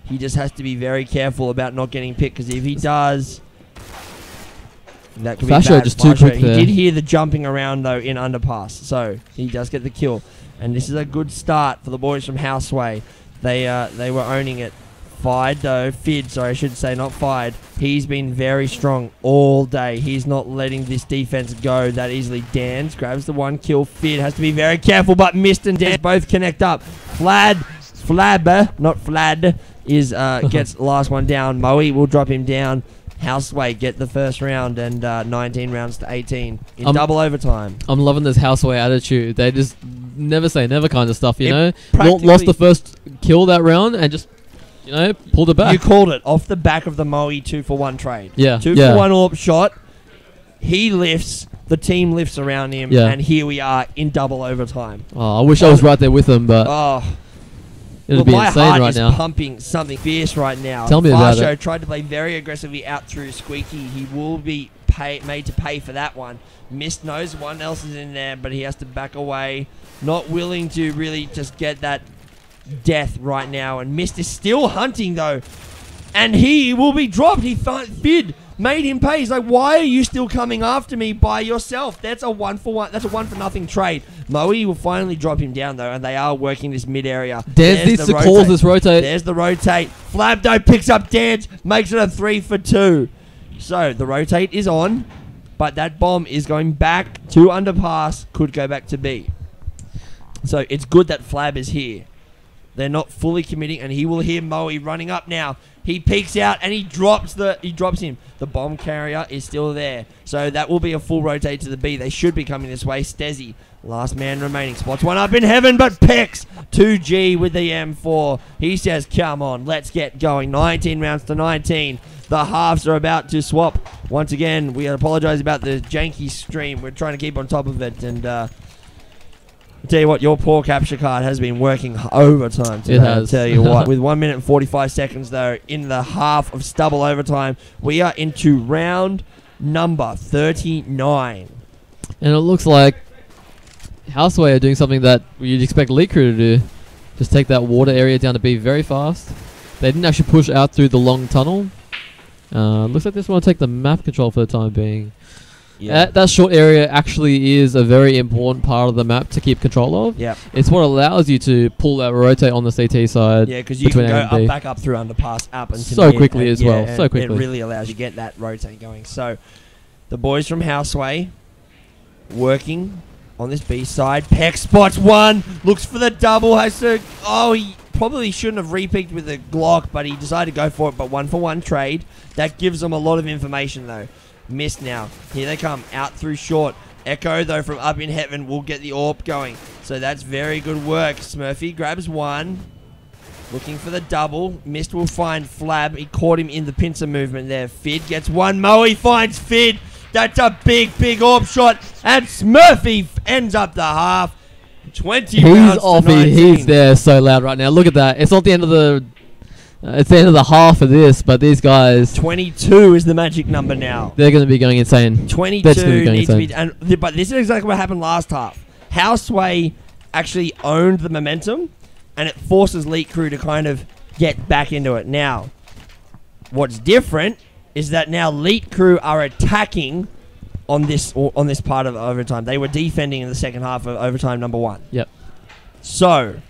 He just has to be very careful about not getting picked, because if he does, that could be bad. Just too quick there. He did hear the jumping around, though, in underpass, so he does get the kill. And this is a good start for the boys from Houseway. They were owning it. Fid, sorry, I should say, not Fide. He's been very strong all day. He's not letting this defense go that easily. Dans grabs the one kill. Fid has to be very careful, but Mist and Dans both connect up. Flabber, not Flad, gets last one down. Moe will drop him down. Houseway get the first round, and 19 rounds to 18 in double overtime. I'm loving this Houseway attitude. They just never say never kind of stuff, you know? Lost the first kill that round and just, pulled it back. You called it off the back of the Moe 2-for-1 trade. Yeah. 2-for-1 AWP shot. He lifts. The team lifts around him, and here we are in double overtime. Oh, I wish I was right there with him, but it'll be insane right now. My heart is pumping something fierce right now. Tell me about it. Tried to play very aggressively out through Squeaky. He will be made to pay for that one. Mist knows one else is in there, but he has to back away. Not willing to really just get that death right now. And Mist is still hunting, though. And he will be dropped. Fid made him pay. He's like, why are you still coming after me by yourself? That's a 1-for-1. That's a 1-for-nothing trade. Moe will finally drop him down, though, and they are working this mid area. Dance needs to call this rotate. There's the rotate. Flabdo picks up Dance, makes it a 3-for-2. So the rotate is on, but that bomb is going back to underpass. Could go back to B. So it's good that Flab is here. They're not fully committing, and he will hear Moe running up now. He peeks out and he drops him. The bomb carrier is still there. So that will be a full rotate to the B. They should be coming this way. Stezzy, last man remaining. Spots one up in heaven, but Pex 2G with the M4. He says, come on, let's get going. 19 rounds to 19. The halves are about to swap. Once again, we apologize about the janky stream. We're trying to keep on top of it, and I tell you what, your poor capture card has been working overtime today. It has. I tell you what. With 1 minute and 45 seconds, though, in the half of stubble overtime, we are into round number 39. And it looks like Houseway are doing something that you'd expect Elite Crew to do. Just take that water area down to B very fast. They didn't actually push out through the long tunnel. Looks like they just want to take the map control for the time being. Yeah. That short area actually is a very important part of the map to keep control of. Yeah, it's what allows you to pull that rotate on the CT side. Yeah, because you can go back up through underpass, up and so quickly as well. So quickly, it really allows you to get that rotate going. So, the boys from Houseway working on this B side. Peck spots one, looks for the double. He probably shouldn't have repeaked with the Glock, but he decided to go for it. But 1-for-1 trade, that gives them a lot of information though. Missed now. Here they come. Out through short. Echo, though, from up in heaven will get the AWP going. So that's very good work. Smurfy grabs one. Looking for the double. Mist will find Flab. He caught him in the pincer movement there. Fid gets one. Moe finds Fid. That's a big AWP shot. And Smurfy ends up the half. 20 rounds to 19. He's there so loud right now. Look at that. It's not the end of the... it's the end of the half of this, but these guys... 22 is the magic number now. They're going to be going insane. 22 needs to be... But this is exactly what happened last half. Houseway actually owned the momentum, and it forces Elite Crew to kind of get back into it. Now, what's different is that now Elite Crew are attacking on this part of overtime. They were defending in the second half of overtime number 1. Yep. So,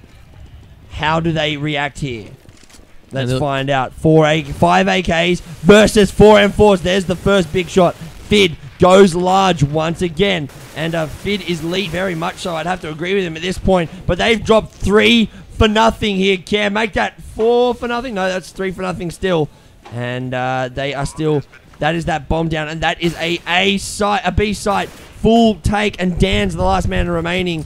how do they react here? Let's find out. 5 AKs versus 4 M4s. There's the first big shot. Fid goes large once again. And Fid is lead very much so. I'd have to agree with him at this point. But they've dropped 3 for nothing here. Can make that 4 for nothing? No, that's 3 for nothing still. And they are still... That is that bomb down. And that is a B site. Full take. And Dan's the last man remaining.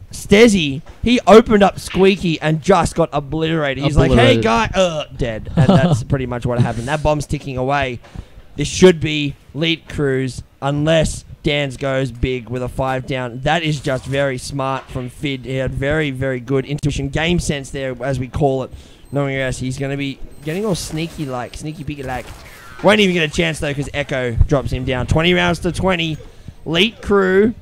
Stezzy, he opened up Squeaky and just got obliterated. He's like, hey, guy, dead. And that's pretty much what happened. That bomb's ticking away. This should be Elite Crews unless Dan's goes big with a 5 down. That is just very smart from Fid. He had very, very good intuition, game sense there, as we call it. Knowing else he's going to be getting all sneaky peeky like. Won't even get a chance, though, because Echo drops him down. 20 rounds to 20. Elite Crew...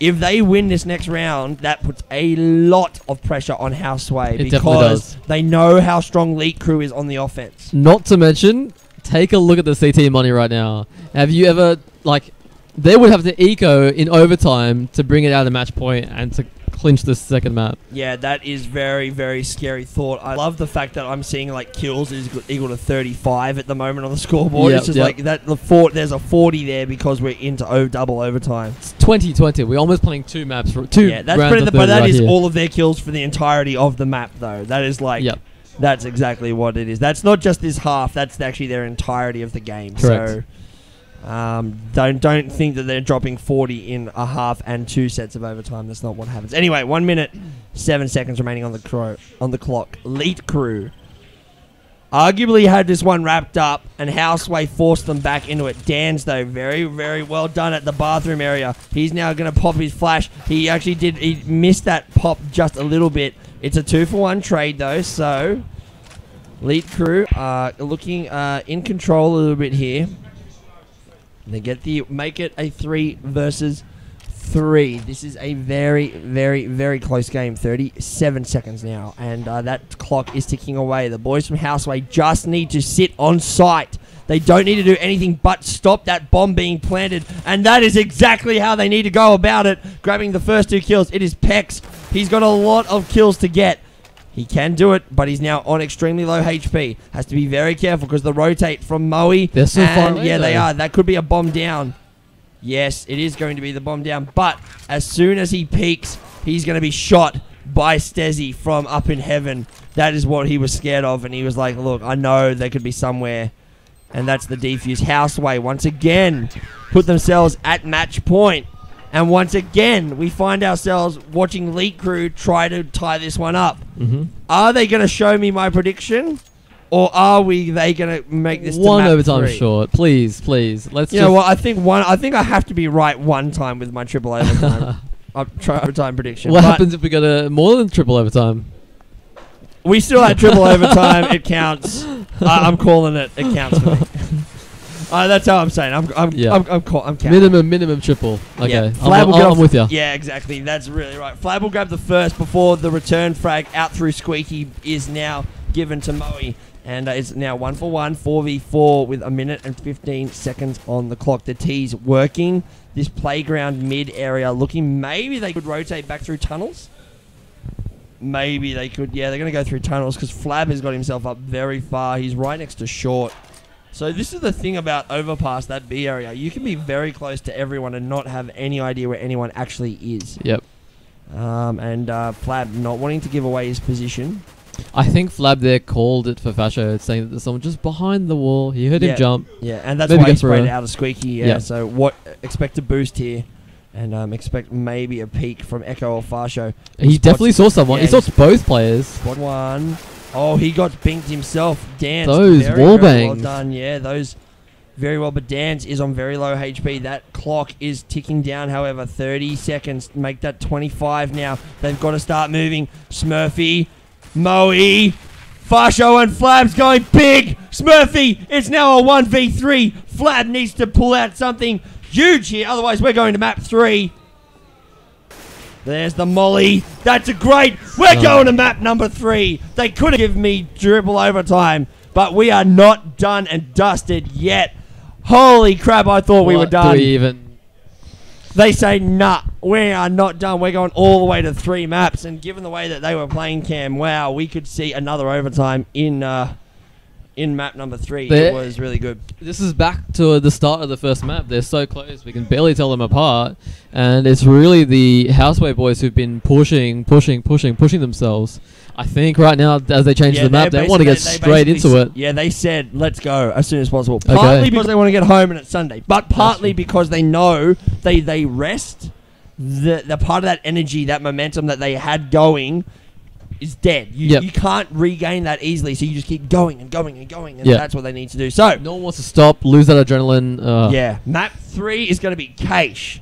If they win this next round, that puts a lot of pressure on Houseway because they know how strong Elite Crew is on the offense. Not to mention, take a look at the CT money right now. Have you ever, like, they would have to eco in overtime to bring it out of match point and to clinch the second map. Yeah, that is very, very scary thought. I love the fact that I'm seeing like kills is equal to 35 at the moment on the scoreboard. It's just like that. There's a 40 there because we're into double overtime. It's 2020. We're almost playing 2 maps for 2. Yeah, that's pretty. But that is all of their kills for the entirety of the map, though. That is like. Yep. That's exactly what it is. That's not just this half. That's actually their entirety of the game. Correct. So. Don't think that they're dropping 40 in a half and 2 sets of overtime. That's not what happens. Anyway, 1 minute, 7 seconds remaining on the clock. Elite Crew arguably had this one wrapped up, and Houseway forced them back into it. Dan's, though, very, very well done at the bathroom area. He's now going to pop his flash. He actually did. He missed that pop just a little bit. It's a 2-for-1 trade, though, so Elite Crew are looking in control a little bit here. They make it a 3 versus 3. This is a very, very, very close game. 37 seconds now, and that clock is ticking away. The boys from Houseway just need to sit on site. They don't need to do anything but stop that bomb being planted, and that is exactly how they need to go about it. Grabbing the first 2 kills. It is Pex. He's got a lot of kills to get. He can do it, but he's now on extremely low HP. Has to be very careful because the rotate from Moe. They're so far away, yeah, they are. That could be a bomb down. Yes, it is going to be the bomb down. But as soon as he peaks, he's going to be shot by Stezzy from up in heaven. That is what he was scared of, and he was like, look, I know they could be somewhere. And that's the defuse. Houseway, once again, put themselves at match point. And once again, we find ourselves watching Elite Crew try to tie this one up. Are they going to show me my prediction? Or are they going to make this one overtime short? Please. Let's you know what? I think I have to be right one time with my triple overtime overtime prediction. What happens if we go more than triple overtime? We still had triple overtime. It counts. I'm calling it. It counts for me. That's how I'm saying. I'm counting. Minimum triple. Okay, yeah. I'm with you. Yeah, exactly. That's really right. Flab will grab the first before the return frag out through Squeaky is now given to Moe. And it's now 1-for-1, 4v4 with 1 minute and 15 seconds on the clock. The T's working this playground mid area, looking maybe they could rotate back through tunnels. Maybe they could. Yeah, they're going to go through tunnels because Flab has got himself up very far. He's right next to Short. So this is the thing about overpass, that B area. You can be very close to everyone and not have any idea where anyone actually is. Yep. And Flab not wanting to give away his position. I think Flab there called it for Fasho, saying that there's someone just behind the wall. He heard him jump. Yeah, and that's why he sprayed it out of Squeaky. Yeah, so expect a boost here. And expect maybe a peek from Echo or Fasho. He definitely saw someone. He saw both players. Squad 1. Oh, he got binked himself. Dance. Those wall bangs. Well done. Yeah, those very well. But Dance is on very low HP. That clock is ticking down, however. 30 seconds. Make that 25 now. They've got to start moving. Smurfy, Moe, Fasho and Flab's going big. Smurfy, it's now a 1v3. Flab needs to pull out something huge here. Otherwise, we're going to map 3. There's the molly. That's a great. We're going to map number 3. They could have given me triple overtime, but we are not done and dusted yet. Holy crap, I thought we were done. They say, nah, we are not done. We're going all the way to 3 maps. And given the way that they were playing, Cam, wow, we could see another overtime in map number 3. It was really good. This is back to the start of the first map. They're so close, we can barely tell them apart. And it's really the Houseway boys who've been pushing themselves. I think right now, as they change the map, they want to get straight into it. Yeah, they said, let's go as soon as possible. Partly because they want to get home and it's Sunday, but partly because they know they rest. The part of that energy, that momentum that they had going is dead. You can't regain that easily, so you just keep going and going and going, and that's what they need to do. So no one wants to stop, lose that adrenaline. Map 3 is going to be Cache.